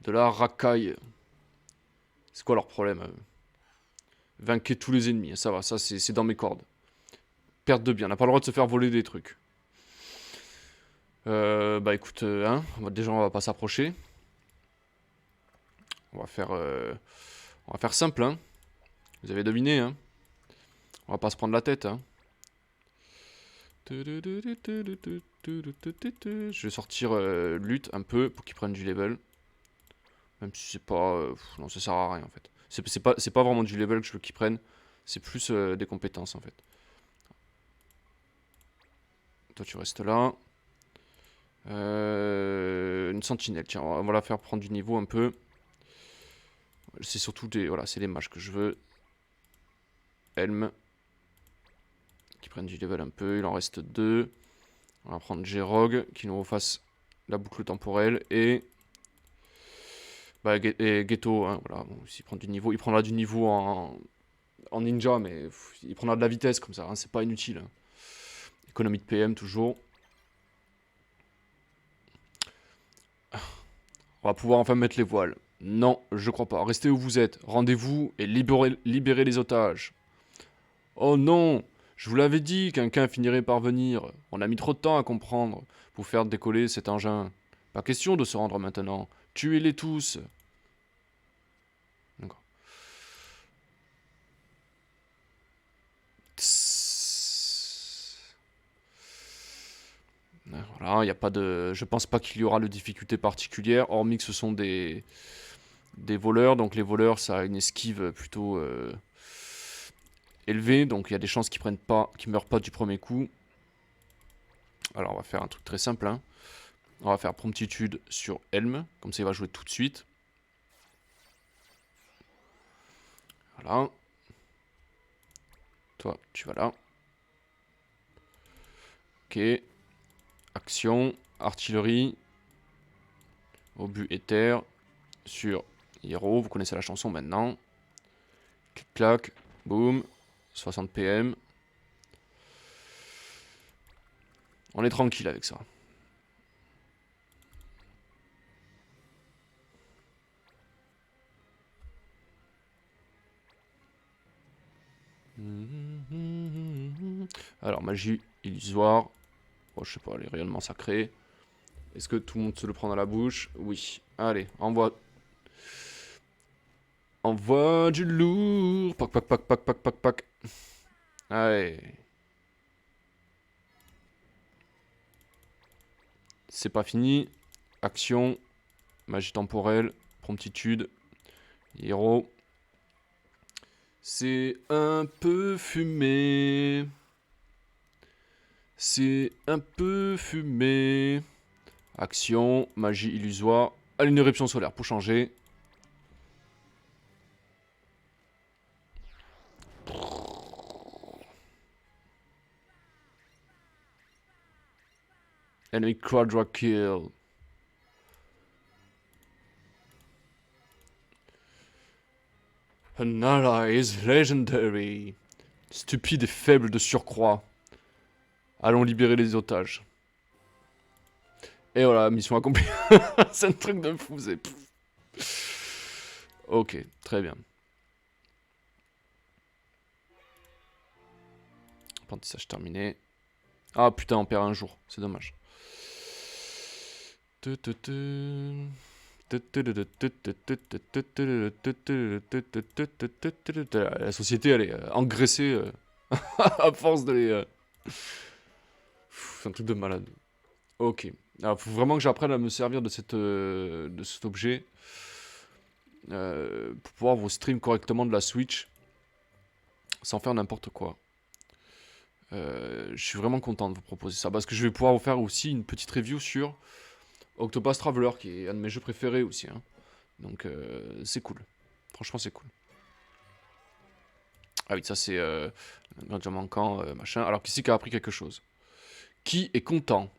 De la racaille. C'est quoi leur problème? Vainquez tous les ennemis, ça va, ça c'est dans mes cordes. Perte de biens, on n'a pas le droit de se faire voler des trucs. Bah écoute, hein, déjà on va pas s'approcher. On va faire simple, hein. Vous avez deviné, hein. On va pas se prendre la tête, hein. Je vais sortir lutte un peu pour qu'ils prennent du level. Même si c'est pas... non, ça sert à rien en fait. C'est pas vraiment du level que je veux qu'ils prennent. C'est plus des compétences en fait. Toi tu restes là. Une sentinelle, tiens, on va la faire prendre du niveau un peu. C'est surtout des... Voilà, c'est les mages que je veux. Helm. Qui prennent du level un peu, il en reste 2. On va prendre G-Rogue, qui nous refasse la boucle temporelle. Et... Bah, et Ghetto, hein, voilà, bon, s'il prend du niveau, il prendra du niveau en ninja, mais il prendra de la vitesse comme ça, hein, c'est pas inutile. Hein. Économie de PM toujours. On va pouvoir enfin mettre les voiles. Non, je crois pas. Restez où vous êtes. Rendez-vous et libérez les otages. Oh non, je vous l'avais dit qu'un finirait par venir. On a mis trop de temps à comprendre pour faire décoller cet engin. Pas question de se rendre maintenant. Tuez-les tous. D'accord. Voilà, il y a pas de... Je pense pas qu'il y aura de difficulté particulière, hormis que ce sont des voleurs. Donc les voleurs, ça a une esquive plutôt élevée. Donc il y a des chances qu'ils meurent pas du premier coup. Alors on va faire un truc très simple. Hein. On va faire promptitude sur Helm. Comme ça il va jouer tout de suite. Voilà. Toi, tu vas là. Ok. Action. Artillerie. Obus éther. Sur Hero. Vous connaissez la chanson maintenant. Clic-clac. Boum. 60 PM. On est tranquille avec ça. Alors, magie illusoire. Oh, je sais pas, les rayonnements sacrés. Est-ce que tout le monde se le prend dans la bouche? Oui. Allez, envoie. Envoie du lourd. Pac, pac, pac, pac, pac, pac, pac. Allez. C'est pas fini. Action. Magie temporelle. Promptitude. Héros. C'est un peu fumé. C'est un peu fumé. Action, magie illusoire. Allez, une éruption solaire pour changer. Enemy quadra kill. An ally is legendary. Stupide et faible de surcroît. Allons libérer les otages. Et voilà, mission accomplie. C'est un truc de fou, c'est... Ok, très bien. Apprentissage terminé. Ah putain, on perd un jour, c'est dommage. La société, elle est engraissée à force de les... C'est un truc de malade. Ok. Alors, faut vraiment que j'apprenne à me servir de cet objet pour pouvoir vous stream correctement de la Switch sans faire n'importe quoi. Je suis vraiment content de vous proposer ça parce que je vais pouvoir vous faire aussi une petite review sur Octopath Traveler qui est un de mes jeux préférés aussi. Hein. Donc c'est cool. Franchement, c'est cool. Ah oui, ça c'est l'ingrédient manquant, machin. Alors, qui c'est qui a appris quelque chose? Qui est content?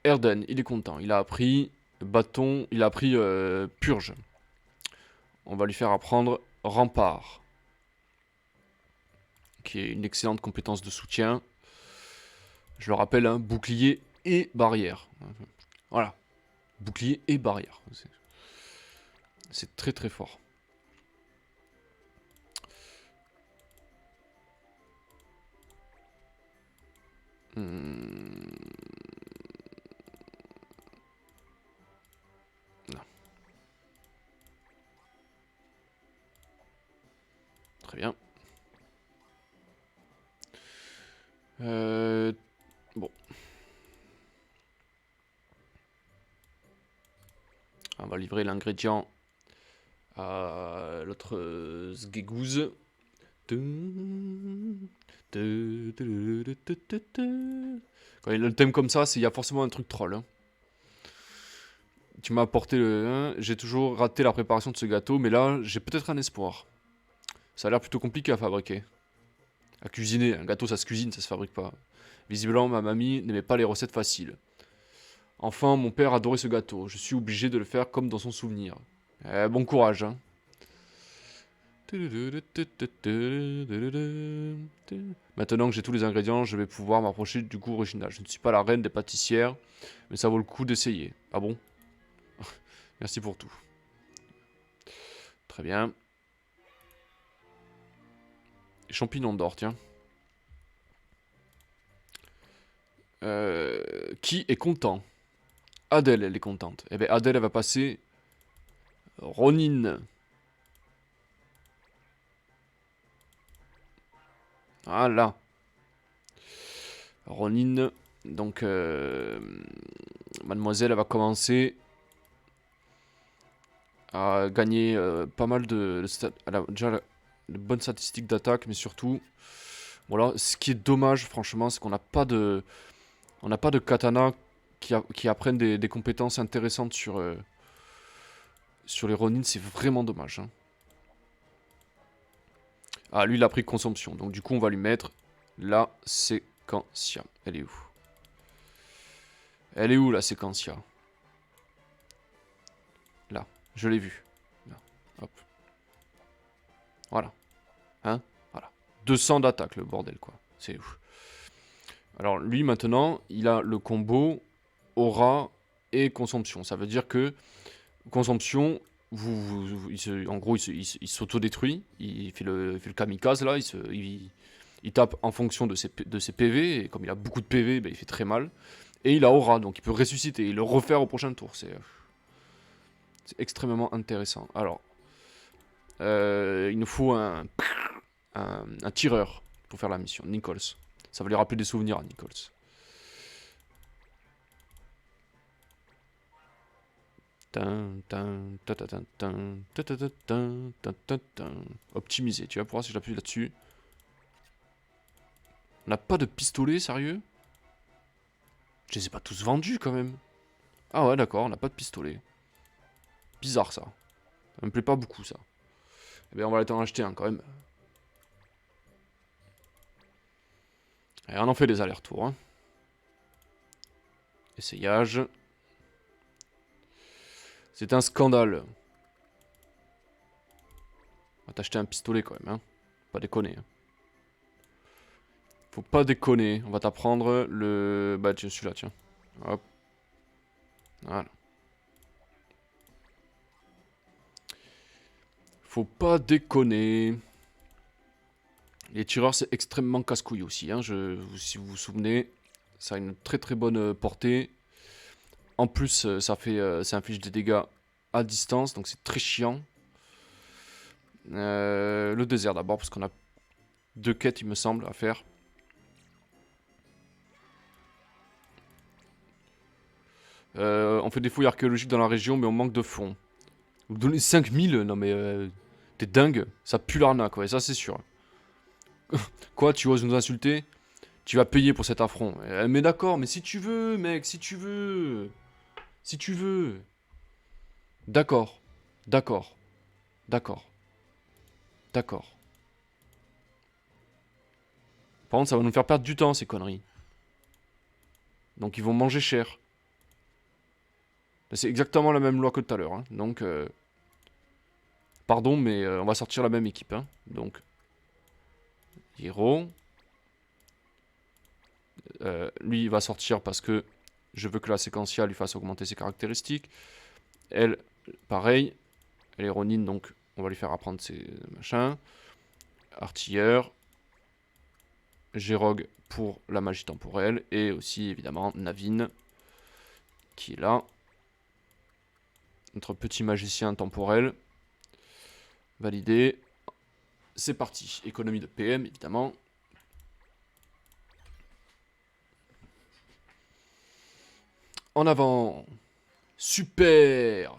Erden, il est content. Il a appris bâton, il a appris purge. On va lui faire apprendre rempart, qui est une excellente compétence de soutien. Je le rappelle, hein, bouclier et barrière. Voilà. Bouclier et barrière. C'est très très fort. Non. Très bien. Bon. On va livrer l'ingrédient à l'autre sgegouze. Quand il a le thème comme ça, il y a forcément un truc troll. Hein. Tu m'as apporté le... J'ai toujours raté la préparation de ce gâteau, mais là, j'ai peut-être un espoir. Ça a l'air plutôt compliqué à fabriquer. À cuisiner. Un gâteau, ça se cuisine, ça se fabrique pas. Visiblement, ma mamie n'aimait pas les recettes faciles. Enfin, mon père adorait ce gâteau. Je suis obligé de le faire comme dans son souvenir. Bon courage, hein. Maintenant que j'ai tous les ingrédients, je vais pouvoir m'approcher du goût original. Je ne suis pas la reine des pâtissières, mais ça vaut le coup d'essayer. Ah bon? Merci pour tout. Très bien. Les champignons d'or, tiens. Qui est content? Adèle, elle est contente. Eh bien, Adèle, elle va passer Ronin. Voilà. Ronin. Donc, mademoiselle, elle va commencer à gagner pas mal de... Elle a déjà de bonnes statistiques d'attaque, mais surtout... Voilà, ce qui est dommage, franchement, c'est qu'on n'a pas de... On n'a pas de katana qui apprennent des compétences intéressantes sur les Ronin, c'est vraiment dommage. Hein. Ah, lui, il a pris consomption. Donc, du coup, on va lui mettre la séquentia. Elle est où? Elle est où, la séquentia? Là, je l'ai vue. Là, hop. Voilà. Hein? Voilà. 200 d'attaque, le bordel, quoi. C'est ouf. Alors, lui, maintenant, il a le combo aura et consomption. Ça veut dire que consomption, en gros, il s'auto-détruit. Il fait le kamikaze, là. Il tape en fonction de ses PV. Et comme il a beaucoup de PV, ben, il fait très mal. Et il a aura, donc il peut ressusciter et le refaire au prochain tour. C'est extrêmement intéressant. Alors, il nous faut un tireur pour faire la mission. Nichols. Ça va lui rappeler des souvenirs à Nichols. Optimiser, tu vas pouvoir si j'appuie là-dessus. On n'a pas de pistolet, sérieux? Je les ai pas tous vendus quand même. Ah ouais, d'accord, on n'a pas de pistolet. Bizarre ça. Ça me plaît pas beaucoup ça. Eh bien, on va aller en acheter un quand même. Et on en fait des allers-retours. Hein. Essayage. C'est un scandale. On va t'acheter un pistolet quand même, hein. Pas déconner. Hein. Faut pas déconner. On va t'apprendre le... Bah tiens, celui-là, tiens. Hop. Voilà. Faut pas déconner. Les tireurs, c'est extrêmement casse-couille aussi. Hein. Si vous vous souvenez, ça a une très très bonne portée. En plus, ça inflige des dégâts à distance, donc c'est très chiant. Le désert d'abord, parce qu'on a 2 quêtes, il me semble, à faire. On fait des fouilles archéologiques dans la région, mais on manque de fonds. Vous donnez 5000? Non mais... t'es dingue. Ça pue l'arnaque, ouais, ça c'est sûr. Quoi, tu oses nous insulter? Tu vas payer pour cet affront. Mais d'accord, mais si tu veux, mec, si tu veux. Si tu veux. D'accord. D'accord. D'accord. D'accord. Par contre, ça va nous faire perdre du temps, ces conneries. Donc ils vont manger cher. C'est exactement la même loi que tout à l'heure. Hein. Donc, pardon, mais on va sortir la même équipe. Hein. Donc, Hiro. Lui, il va sortir parce que je veux que la séquentielle lui fasse augmenter ses caractéristiques. Elle, pareil. Elle est Ronin, donc on va lui faire apprendre ses machins. Artilleur. Gérog pour la magie temporelle. Et aussi, évidemment, Navin, qui est là. Notre petit magicien temporel. Validé. C'est parti. Économie de PM, évidemment. En avant. Super.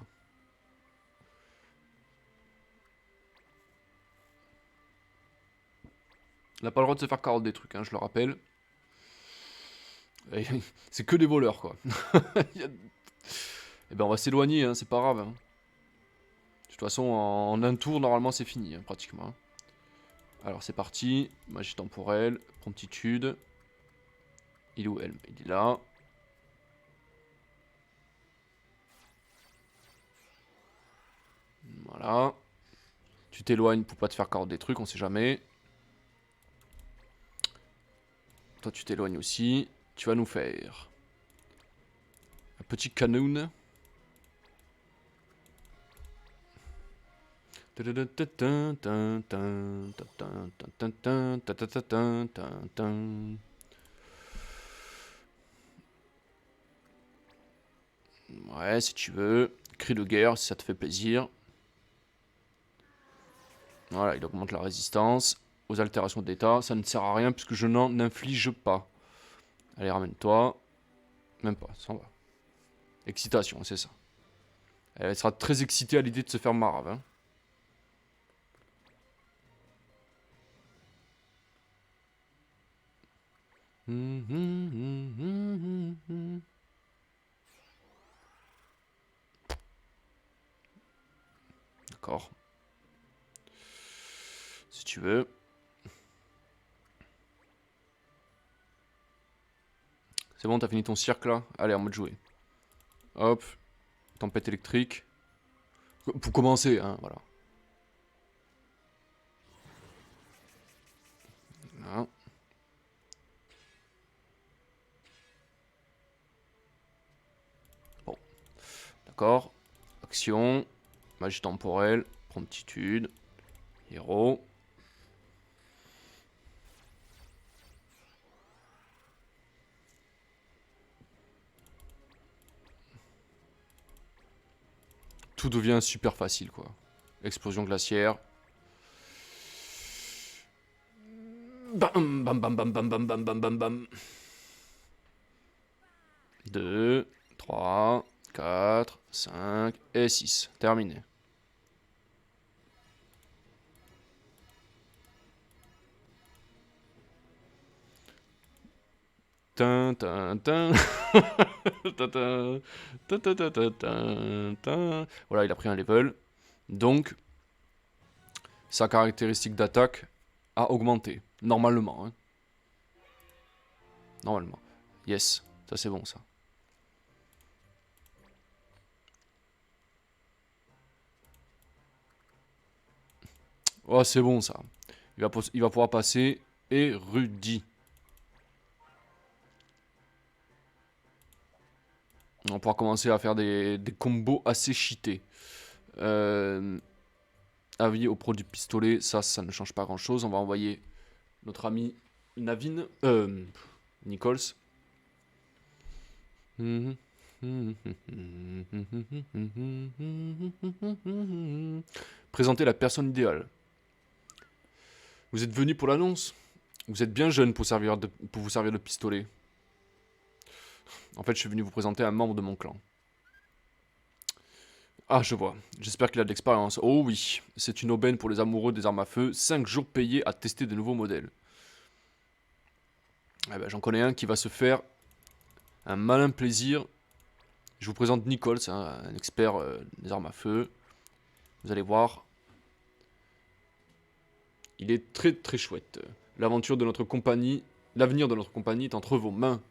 On n'a pas le droit de se faire carotte des trucs, hein, je le rappelle. C'est que des voleurs, quoi. Eh ben, on va s'éloigner, hein, c'est pas grave. Hein. De toute façon, en un tour, normalement, c'est fini, hein, pratiquement. Alors, c'est parti. Magie temporelle, promptitude. Il est où, elle? Il est là. Voilà. Tu t'éloignes pour pas te faire carotte des trucs, on sait jamais. Toi, tu t'éloignes aussi. Tu vas nous faire un petit canon. Ouais, si tu veux. Cri de guerre, si ça te fait plaisir. Voilà, il augmente la résistance aux altérations d'état. Ça ne sert à rien puisque je n'en inflige pas. Allez, ramène-toi. Même pas, ça va. Excitation, c'est ça. Elle sera très excitée à l'idée de se faire marave. Hein. D'accord. Si tu veux. C'est bon, t'as fini ton cirque là? Allez, en mode jouer. Hop. Tempête électrique. Pour commencer, hein, voilà. Voilà. Bon. D'accord. Action. Magie temporelle. Promptitude. Héros. Tout devient super facile, quoi. Explosion glaciaire. Bam, bam, bam, bam, bam, bam, bam, bam, bam, bam. 2, 3, 4, 5 et 6. Terminé. Tin, tin, tin. Voilà, il a pris un level. Donc, sa caractéristique d'attaque a augmenté. Normalement. Hein. Normalement. Yes, ça c'est bon ça. Oh, c'est bon ça. Il va pouvoir passer. Érudit. On va pouvoir commencer à faire des combos assez cheatés. Avis au pro du pistolet, ça ne change pas grand chose. On va envoyer notre ami Navin. Nichols. Présenter la personne idéale. Vous êtes venu pour l'annonce? Vous êtes bien jeune pour vous servir de pistolet. En fait, je suis venu vous présenter un membre de mon clan. Ah, je vois. J'espère qu'il a de l'expérience. Oh oui, c'est une aubaine pour les amoureux des armes à feu. 5 jours payés à tester de nouveaux modèles. Eh ben, j'en connais un qui va se faire un malin plaisir. Je vous présente Nichols, hein, un expert des armes à feu. Vous allez voir. Il est très très chouette. L'avenir de notre compagnie est entre vos mains.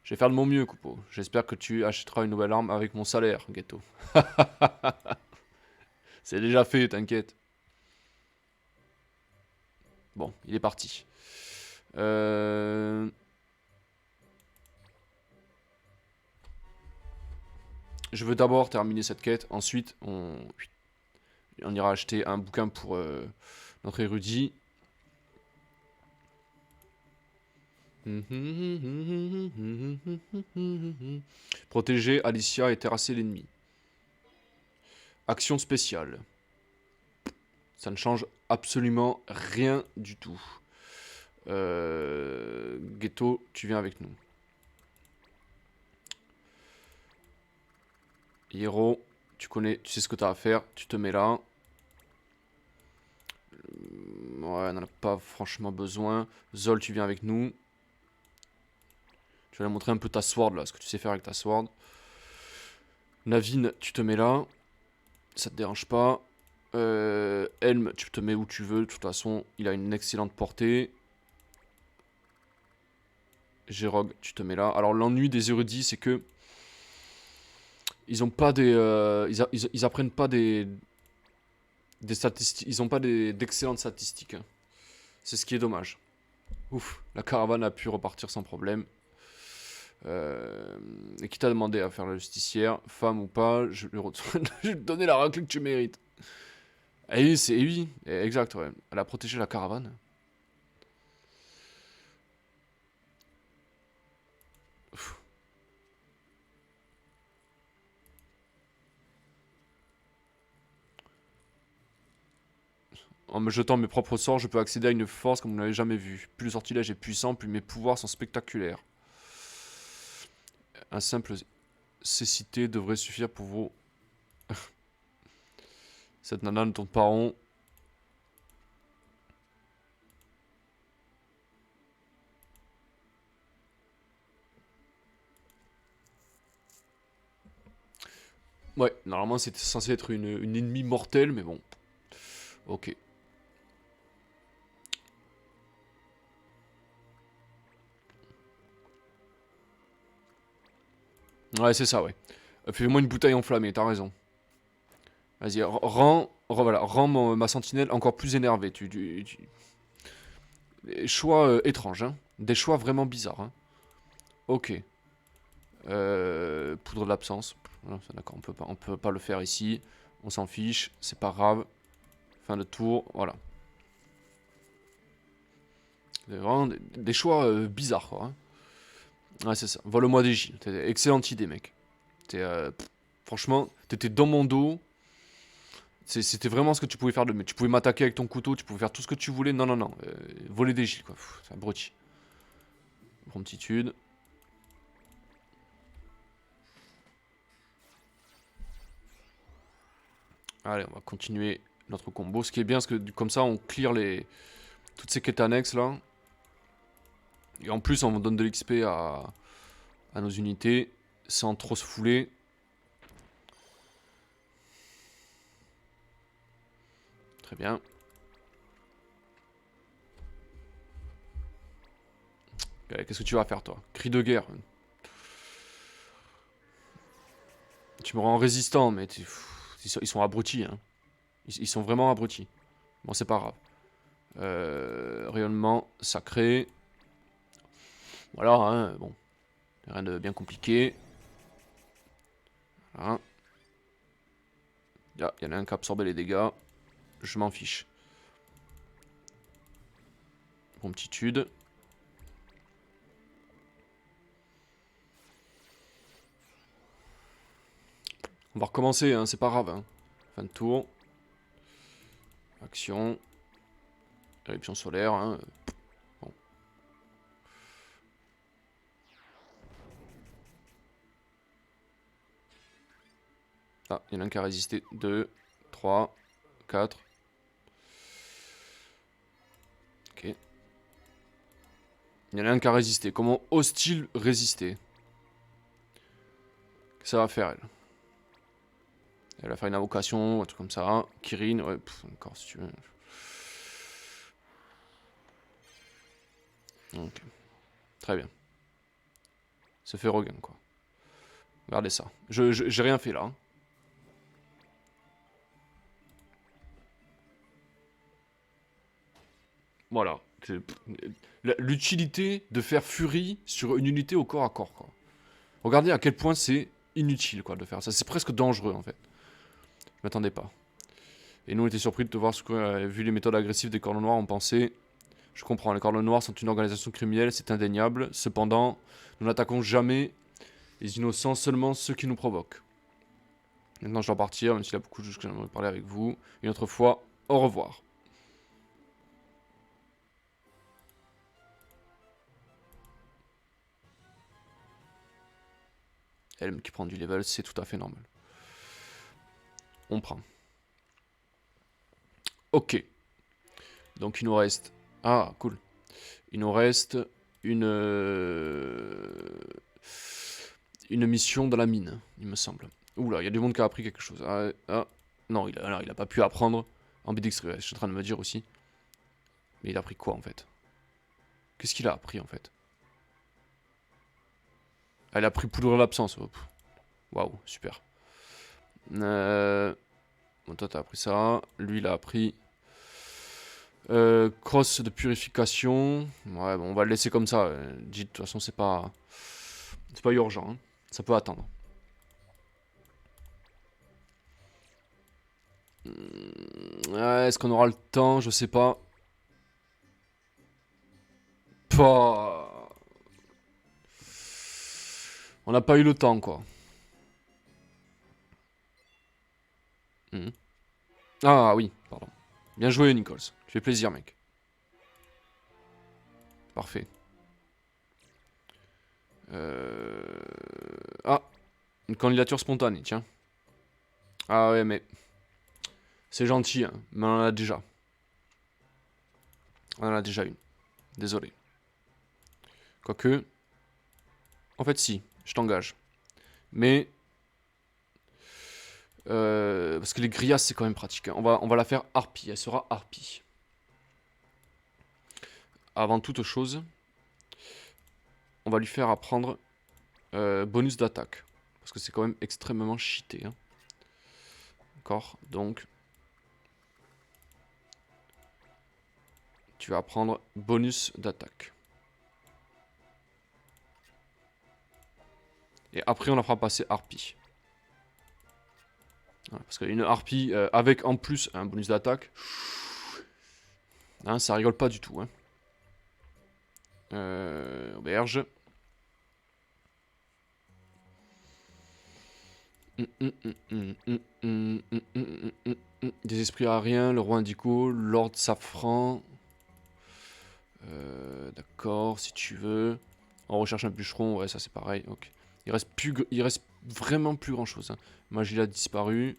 Je vais faire de mon mieux, Coupeau. J'espère que tu achèteras une nouvelle arme avec mon salaire, Ghetto. C'est déjà fait, t'inquiète. Bon, il est parti. Je veux d'abord terminer cette quête. Ensuite, on ira acheter un bouquin pour notre érudit. Protéger Alicia et terrasser l'ennemi. Action spéciale. Ça ne change absolument rien du tout. Ghetto, tu viens avec nous. Hiro, tu sais ce que tu as à faire. Tu te mets là. Ouais, on n'en a pas franchement besoin. Zol, tu viens avec nous. Tu vas lui montrer un peu ta sword là, ce que tu sais faire avec ta sword. Navin, tu te mets là. Ça te dérange pas. Helm, tu te mets où tu veux. De toute façon, il a une excellente portée. Gérog, tu te mets là. Alors l'ennui des érudits, c'est que ils ont pas des, ils apprennent pas des statistiques. Ils ont pas d'excellentes statistiques. Hein. C'est ce qui est dommage. Ouf, la caravane a pu repartir sans problème. Et qui t'a demandé à faire la justicière, femme ou pas, je lui retourne. Je vais te donner la raclée que tu mérites. Et oui, oui, exact, ouais. Elle a protégé la caravane. En me jetant mes propres sorts, je peux accéder à une force comme vous ne l'avez jamais vue. Plus le sortilège est puissant, plus mes pouvoirs sont spectaculaires. Un simple cécité devrait suffire pour vous. Cette nana ne tourne pas rond. Ouais, normalement c'était censé être une ennemie mortelle, mais bon. Ok. Ouais, c'est ça, ouais. Fais-moi une bouteille enflammée, t'as raison. Vas-y, rends ma sentinelle encore plus énervée. Des choix étranges, hein. Des choix vraiment bizarres, hein. Ok. Poudre de l'absence. D'accord, on peut pas le faire ici. On s'en fiche, c'est pas grave. Fin de tour, voilà. Vraiment des choix bizarres, quoi. Hein. Ouais, c'est ça. Vole-moi des Gilles. Excellente idée, mec. Franchement, t'étais dans mon dos. C'était vraiment ce que tu pouvais faire de mieux. Tu pouvais m'attaquer avec ton couteau, tu pouvais faire tout ce que tu voulais. Non, non, non. Voler des Gilles, quoi. C'est abruti. Promptitude. Allez, on va continuer notre combo. Ce qui est bien, c'est que comme ça, on clear toutes ces quêtes annexes là. Et en plus, on donne de l'XP à nos unités sans trop se fouler. Très bien. Qu'est-ce que tu vas faire, toi? Cri de guerre. Tu me rends résistant, mais ils sont abrutis. Hein. Ils sont vraiment abrutis. Bon, c'est pas grave. Rayonnement sacré. Voilà, hein, bon. Rien de bien compliqué. Voilà. Il y en a un qui a absorbé les dégâts. Je m'en fiche. Promptitude. On va recommencer, hein, c'est pas grave. Hein. Fin de tour. Action. Éruption solaire. Hein. Bon. Ah, il y en a un qui a résisté. 2, 3, 4. Ok. Il y en a un qui a résisté. Comment ose-t-il résister? Qu'est-ce que ça va faire, elle? Elle va faire une invocation, un truc comme ça. Kirin, ouais, encore si tu veux. Ok. Très bien. Ça fait regain, quoi. Regardez ça. J'ai rien fait là. Hein. Voilà. L'utilité de faire Fury sur une unité au corps à corps, quoi. Regardez à quel point c'est inutile, quoi, de faire ça. C'est presque dangereux, en fait. Je m'attendais pas. Et nous, on était surpris de te voir, vu les méthodes agressives des Cordons Noirs, on pensait... Je comprends, les Cordons Noirs sont une organisation criminelle, c'est indéniable. Cependant, nous n'attaquons jamais les innocents, seulement ceux qui nous provoquent. Maintenant, je dois partir, même s'il y a beaucoup de choses que j'aimerais parler avec vous. Une autre fois, au revoir. Elle qui prend du level, c'est tout à fait normal. On prend. Ok. Donc il nous reste... Ah, cool. Il nous reste une mission dans la mine, il me semble. Oula, il y a du monde qui a appris quelque chose. Non, il a pas pu apprendre ambidextré, je suis en train de me dire aussi. Mais il a appris quoi en fait? Qu'est-ce qu'il a appris en fait? Elle a appris poudre l'absence. Waouh, super. Bon, toi t'as appris ça. Lui il a appris cross de purification. Ouais, bon, on va le laisser comme ça. Dit, de toute façon, c'est pas urgent. Hein. Ça peut attendre. Est-ce qu'on aura le temps? Je sais pas. Pas. On n'a pas eu le temps, quoi. Ah oui, pardon. Bien joué, Nichols. Tu fais plaisir, mec. Parfait. Ah, une candidature spontanée, tiens. Ah ouais, mais... C'est gentil, hein, mais on en a déjà. On en a déjà une. Désolé. Quoique... En fait, si, je t'engage. Mais... parce que les grillas, c'est quand même pratique. Hein. On va la faire harpie. Elle sera harpie. Avant toute chose, on va lui faire apprendre bonus d'attaque. Parce que c'est quand même extrêmement cheaté. Hein. D'accord. Donc, tu vas apprendre bonus d'attaque. Et après, on la fera passer harpie. Voilà, parce qu'une harpie avec en plus un bonus d'attaque, hein, ça rigole pas du tout. Hein. Auberge. Des esprits aériens, le roi indigo, Lord Safran. D'accord, si tu veux. On recherche un bûcheron, ouais, ça c'est pareil. Ok. Il reste vraiment plus grand chose. Hein. Magie a disparu.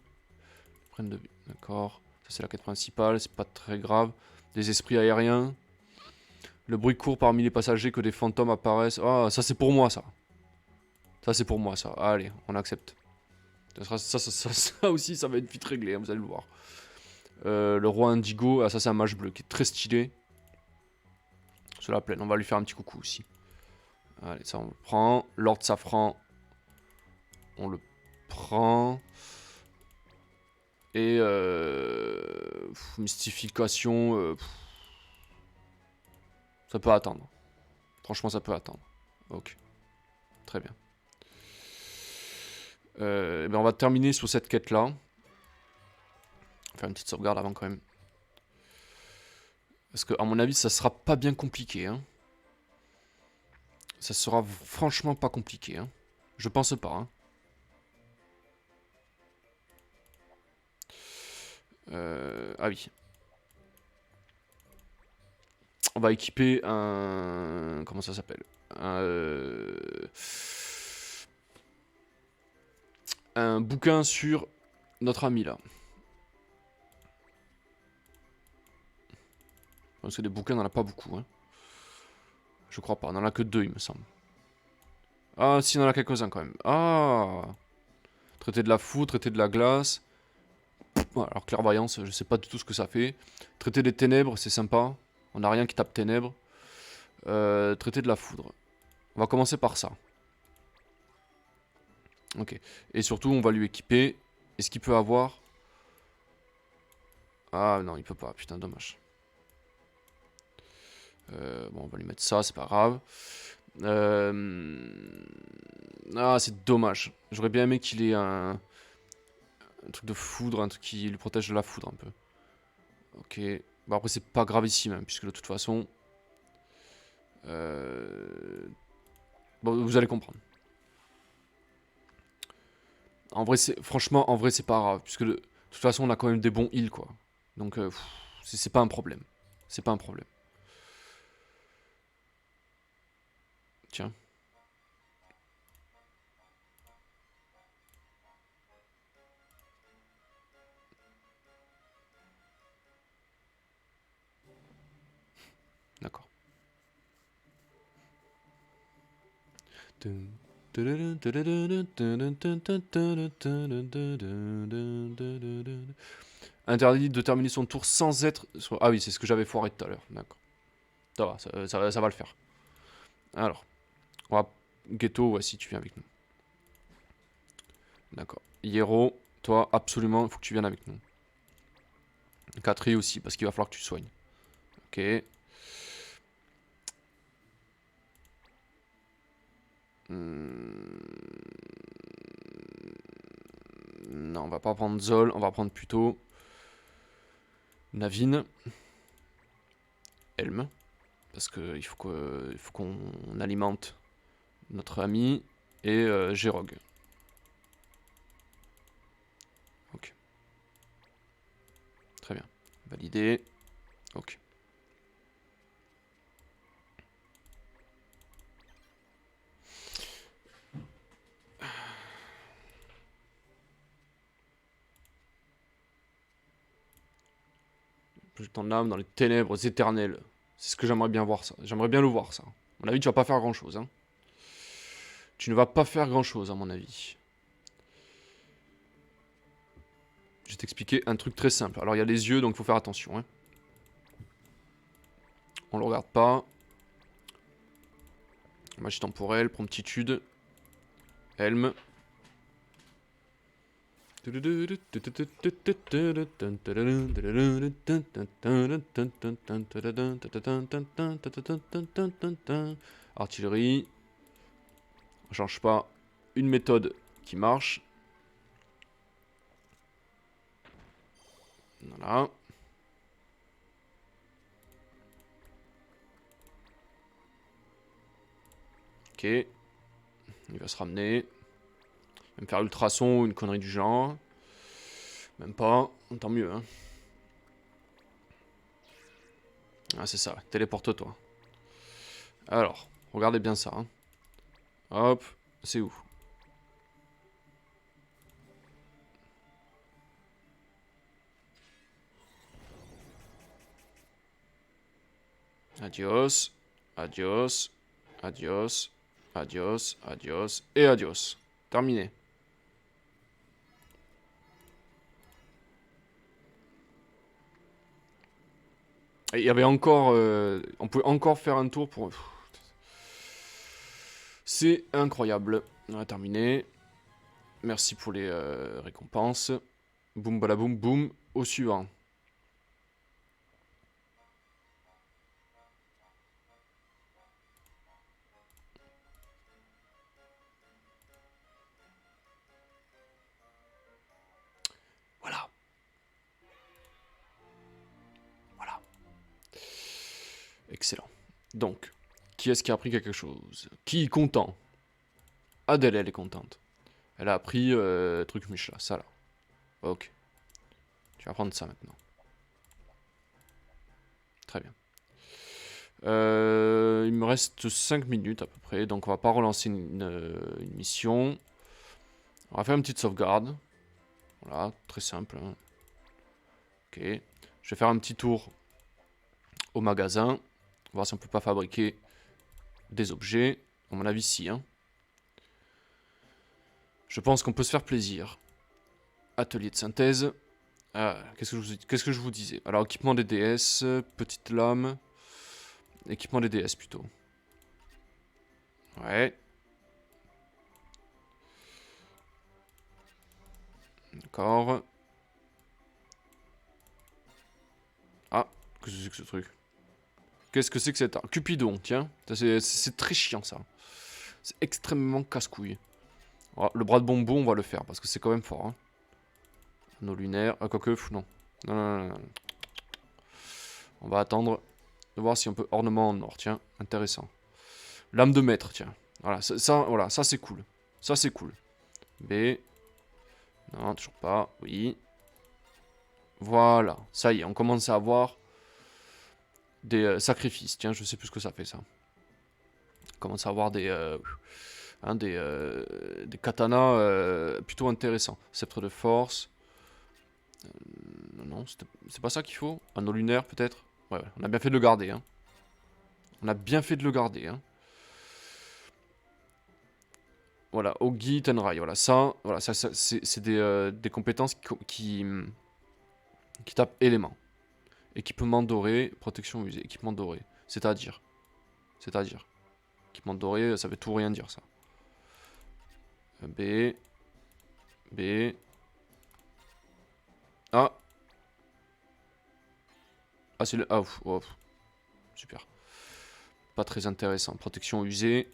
D'accord. Ça c'est la quête principale, c'est pas très grave. Des esprits aériens. Le bruit court parmi les passagers que des fantômes apparaissent. Ah, ça c'est pour moi ça. Ça c'est pour moi ça. Allez, on accepte. Ça aussi, ça va être vite réglé, hein, vous allez le voir. Le roi indigo, ah, ça c'est un mage bleu qui est très stylé. Sur la plaine, on va lui faire un petit coucou aussi. Allez, ça on le prend. Lord Safran, on le prend. Et mystification, ça peut attendre. Franchement, ça peut attendre. Ok, très bien. Eh ben on va terminer sur cette quête-là. Faire une petite sauvegarde avant quand même. Parce que à mon avis, ça sera pas bien compliqué. Hein. Ça sera franchement pas compliqué. Hein. Je pense pas. Hein. Ah oui. On va équiper un... Comment ça s'appelle un bouquin sur notre ami là. Parce que des bouquins, on n'en a pas beaucoup. Hein. Je crois pas. On en a que 2, il me semble. Ah, si, on en a quelques-uns quand même. Ah, traiter de la foudre, traiter de la glace. Ouais, alors, clairvoyance, je sais pas du tout ce que ça fait. Traiter des ténèbres, c'est sympa. On n'a rien qui tape ténèbres. Traiter de la foudre. On va commencer par ça. Ok. Et surtout, on va lui équiper. Est-ce qu'il peut avoir... Ah non, il peut pas. Putain, dommage. Bon, on va lui mettre ça, c'est pas grave. Ah, c'est dommage. J'aurais bien aimé qu'il ait un truc de foudre, un truc qui lui protège de la foudre un peu. Ok. Bon, après, c'est pas grave ici même, puisque de toute façon... Bon, vous allez comprendre. En vrai, franchement, en vrai, c'est pas grave, puisque de toute façon, on a quand même des bons heals, quoi. Donc, c'est pas un problème. C'est pas un problème. Tiens. D'accord. Interdit de terminer son tour sans être... Ah oui, c'est ce que j'avais foiré tout à l'heure. D'accord. Ça va, ça va le faire. Alors, on va... Ghetto, ouais, si tu viens avec nous. D'accord. Hiero, toi, absolument, il faut que tu viennes avec nous. Catri aussi, parce qu'il va falloir que tu soignes. Ok. Non, on va pas prendre Zol, on va prendre plutôt... Navine. Helm. Parce qu'il faut qu'on alimente notre ami. Et Gérog. Ok. Très bien. Validé. Ok. Plus ton âme dans les ténèbres éternelles. C'est ce que j'aimerais bien voir, ça. J'aimerais bien le voir, ça. À mon avis, tu vas pas faire grand-chose. Hein. Tu ne vas pas faire grand-chose, à mon avis. Je vais t'expliquer un truc très simple. Alors, il y a les yeux, donc il faut faire attention. Hein. On le regarde pas. Magie temporelle, promptitude. Helm. Artillerie. On change pas. Une méthode qui marche. Voilà. Ok. Il va se ramener. Même faire ultrason ou une connerie du genre. Même pas. Tant mieux, hein. Ah, c'est ça. Téléporte-toi. Alors, regardez bien ça. Hein. Hop. C'est où? Adios. Adios. Adios. Adios. Adios. Et adios. Terminé. Et il y avait encore... on peut encore faire un tour pour... C'est incroyable. On a terminé. Merci pour les récompenses. Boum, balaboum, boum. Au suivant. Voilà. Voilà. Excellent. Donc, qui est-ce qui a appris quelque chose? Qui est content? Adèle, elle est contente. Elle a appris truc Michelin, ça là. Ok. Tu vas prendre ça maintenant. Très bien. Il me reste 5 minutes à peu près, donc on va pas relancer une mission. On va faire une petite sauvegarde. Voilà, très simple. Hein. Ok. Je vais faire un petit tour au magasin. Voir si on peut pas fabriquer des objets. À mon avis, si. Hein. Je pense qu'on peut se faire plaisir. Atelier de synthèse. Ah, qu'est-ce que je vous disais? Alors, équipement des DS, petite lame. Équipement des DS plutôt. Ouais. D'accord. Ah, qu'est-ce que c'est que ce truc? Qu'est-ce que c'est que cet arbre? Cupidon, tiens. C'est très chiant ça. C'est extrêmement casse-couille. Oh, le bras de bonbon, on va le faire parce que c'est quand même fort. Hein. Anneau lunaire. Ah, quoique, non. Non, non, non, non. On va attendre de voir si on peut ornement en or. Tiens, intéressant. Lame de maître, tiens. Voilà, voilà, ça c'est cool. Ça c'est cool. B. Non, toujours pas. Oui. Voilà. Ça y est, on commence à avoir des sacrifices. Tiens, je sais plus ce que ça fait ça. On commence à avoir des katanas plutôt intéressants. Sceptre de force. Non, c'est pas ça qu'il faut. Anneau lunaire peut-être. Ouais, on a bien fait de le garder. Hein. On a bien fait de le garder. Hein. Voilà, Ogi, Tenrai. Voilà, ça c'est des compétences qui tapent éléments. Équipement doré, protection usée. Équipement doré. C'est-à-dire. Équipement doré, ça veut tout rien dire ça. B. B. Ah. Ah, c'est le. Ah, ouf, oh, super. Pas très intéressant. Protection usée.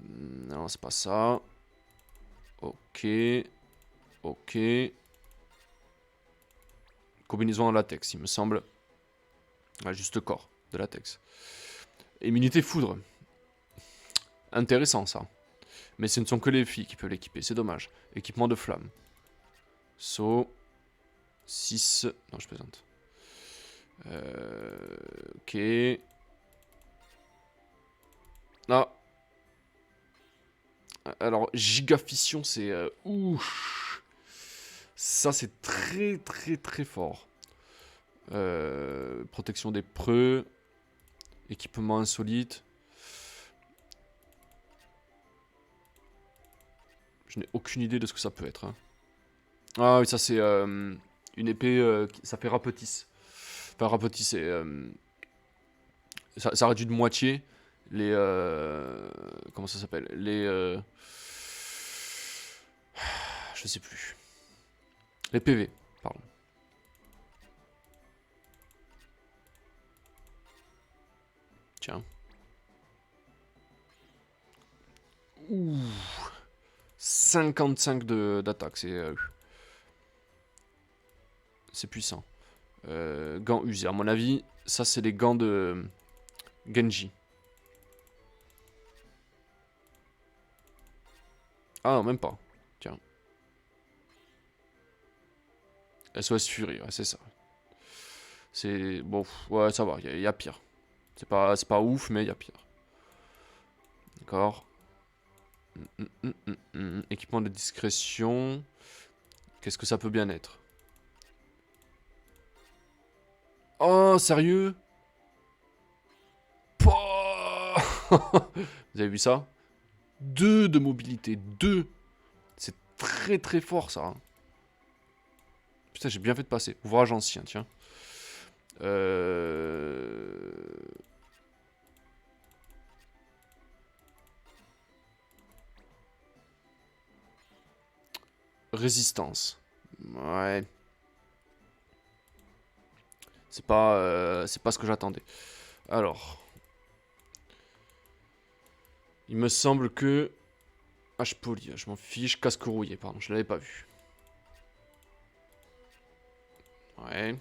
Non, c'est pas ça. Ok. Ok. Combinaison en latex, il me semble. Ah, juste corps de latex. Immunité foudre. Intéressant ça. Mais ce ne sont que les filles qui peuvent l'équiper, c'est dommage. Équipement de flamme. Saut. 6. Non, je plaisante. Ok. Ah. Alors, gigafission, c'est... ouh. Ça, c'est très, très, très fort. Protection des preux. Équipement insolite. Je n'ai aucune idée de ce que ça peut être. Hein. Ah oui, ça c'est une épée, ça fait rapetisse. Enfin, rapetisse, c'est... ça réduit de moitié les... comment ça s'appelle? Les... je sais plus. Les PV, pardon. Tiens. Ouh. 55 d'attaque, c'est puissant. Gants usés. À mon avis, ça c'est les gants de Genji. Ah non, même pas. Tiens. SOS Fury, ouais, c'est ça. C'est... Bon, ouais, ça va, il y a pire. C'est pas ouf, mais il y a pire. D'accord. Équipement de discrétion. Qu'est-ce que ça peut bien être? Oh, sérieux? Pouah. Vous avez vu ça? 2 de mobilité, 2. C'est très très fort ça. Hein. Putain, j'ai bien fait de passer. Ouvrage ancien, tiens. Résistance. Ouais. C'est pas ce que j'attendais. Alors. Il me semble que... H poli, je m'en fiche. Casque rouillé, pardon, je l'avais pas vu. Ouais.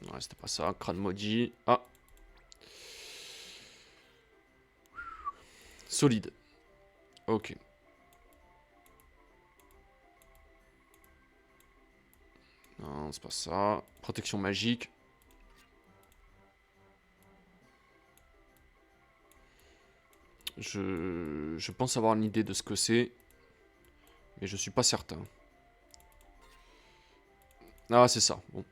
Ouais, c'était pas ça. Crâne maudit. Ah. Solide. Ok. Non, c'est pas ça. Protection magique. Je pense avoir une idée de ce que c'est. Mais je suis pas certain. Ah, c'est ça. Bon.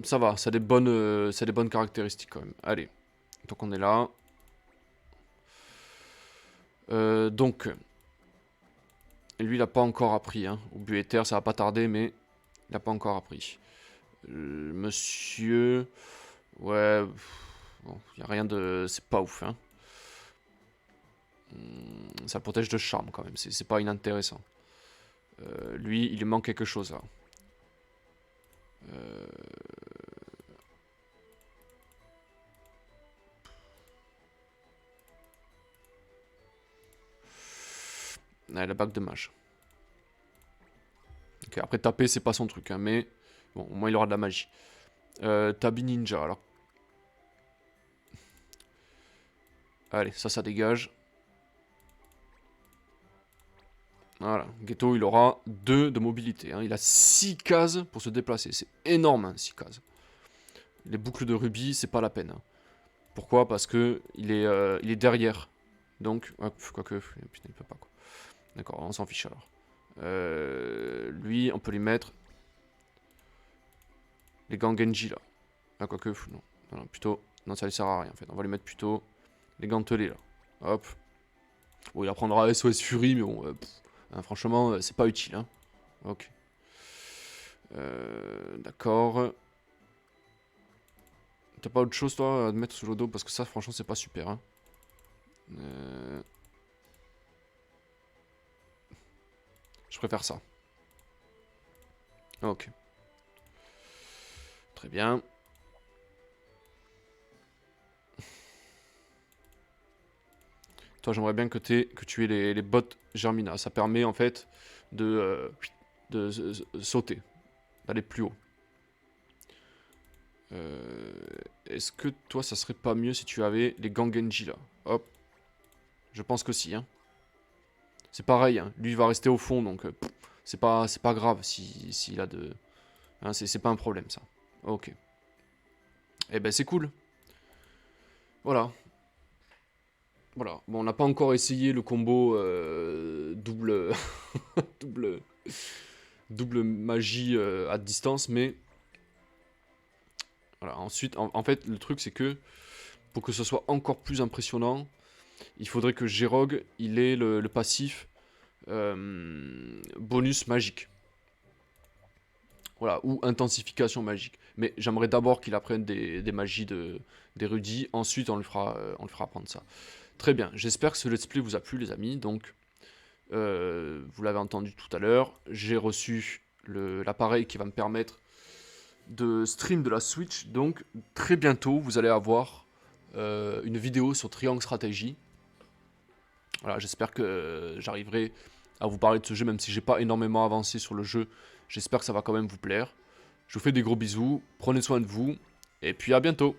Ça va, ça a des bonnes caractéristiques quand même. Allez, donc on est là. Donc, lui, il a pas encore appris. Hein. Au but éther, ça va pas tarder, mais il a pas encore appris. Monsieur... Ouais... Bon, y a rien de... C'est pas ouf, hein. Ça le protège de charme, quand même. C'est pas inintéressant. Lui, il lui manque quelque chose, là. Ouais, la bague de mage. Ok, après, taper, c'est pas son truc, hein, mais... Bon, au moins, il aura de la magie. Tabi ninja, alors. Allez, ça dégage. Voilà, Ghetto, il aura 2 de mobilité. Hein. Il a 6 cases pour se déplacer. C'est énorme, hein, 6 cases. Les boucles de rubis, c'est pas la peine. Hein. Pourquoi? Parce que il est derrière. Donc, quoique, putain, il peut pas, quoi. D'accord, on s'en fiche, alors. Lui, on peut lui mettre... Les gants Genji, là. Ah, quoique, non. Non, plutôt... Non, ça lui sert à rien, en fait. On va lui mettre plutôt les gantelets, là. Hop. Bon, il apprendra SOS Fury, mais bon... hein, franchement, c'est pas utile, hein. Ok. D'accord. T'as pas autre chose, toi, à te mettre sous le dos? Parce que ça, franchement, c'est pas super, hein. Je préfère ça. Ok. Très bien. Toi, j'aimerais bien que tu aies les bottes Germina. Ça permet, en fait, de sauter. D'aller plus haut. Est-ce que toi, ça serait pas mieux si tu avais les gants Genji, là? Hop. Je pense que si, hein. C'est pareil, hein. Lui, il va rester au fond, donc... c'est pas grave s'il a de... Hein, c'est pas un problème, ça. Ok. Eh ben, c'est cool. Voilà. Voilà. Bon, on n'a pas encore essayé le combo double... double... double magie à distance, mais... Voilà, ensuite, en fait, le truc, c'est que... Pour que ce soit encore plus impressionnant, il faudrait que G-Rogue, il ait le passif bonus magique. Voilà, ou intensification magique. Mais j'aimerais d'abord qu'il apprenne des magies d'érudit. Ensuite, on lui fera apprendre ça. Très bien, j'espère que ce let's play vous a plu, les amis. Donc, vous l'avez entendu tout à l'heure, j'ai reçu l'appareil qui va me permettre de stream de la Switch. Donc, très bientôt, vous allez avoir une vidéo sur Triangle Strategy. Voilà, j'espère que j'arriverai à vous parler de ce jeu, même si j'ai pas énormément avancé sur le jeu. J'espère que ça va quand même vous plaire. Je vous fais des gros bisous, prenez soin de vous, et puis à bientôt.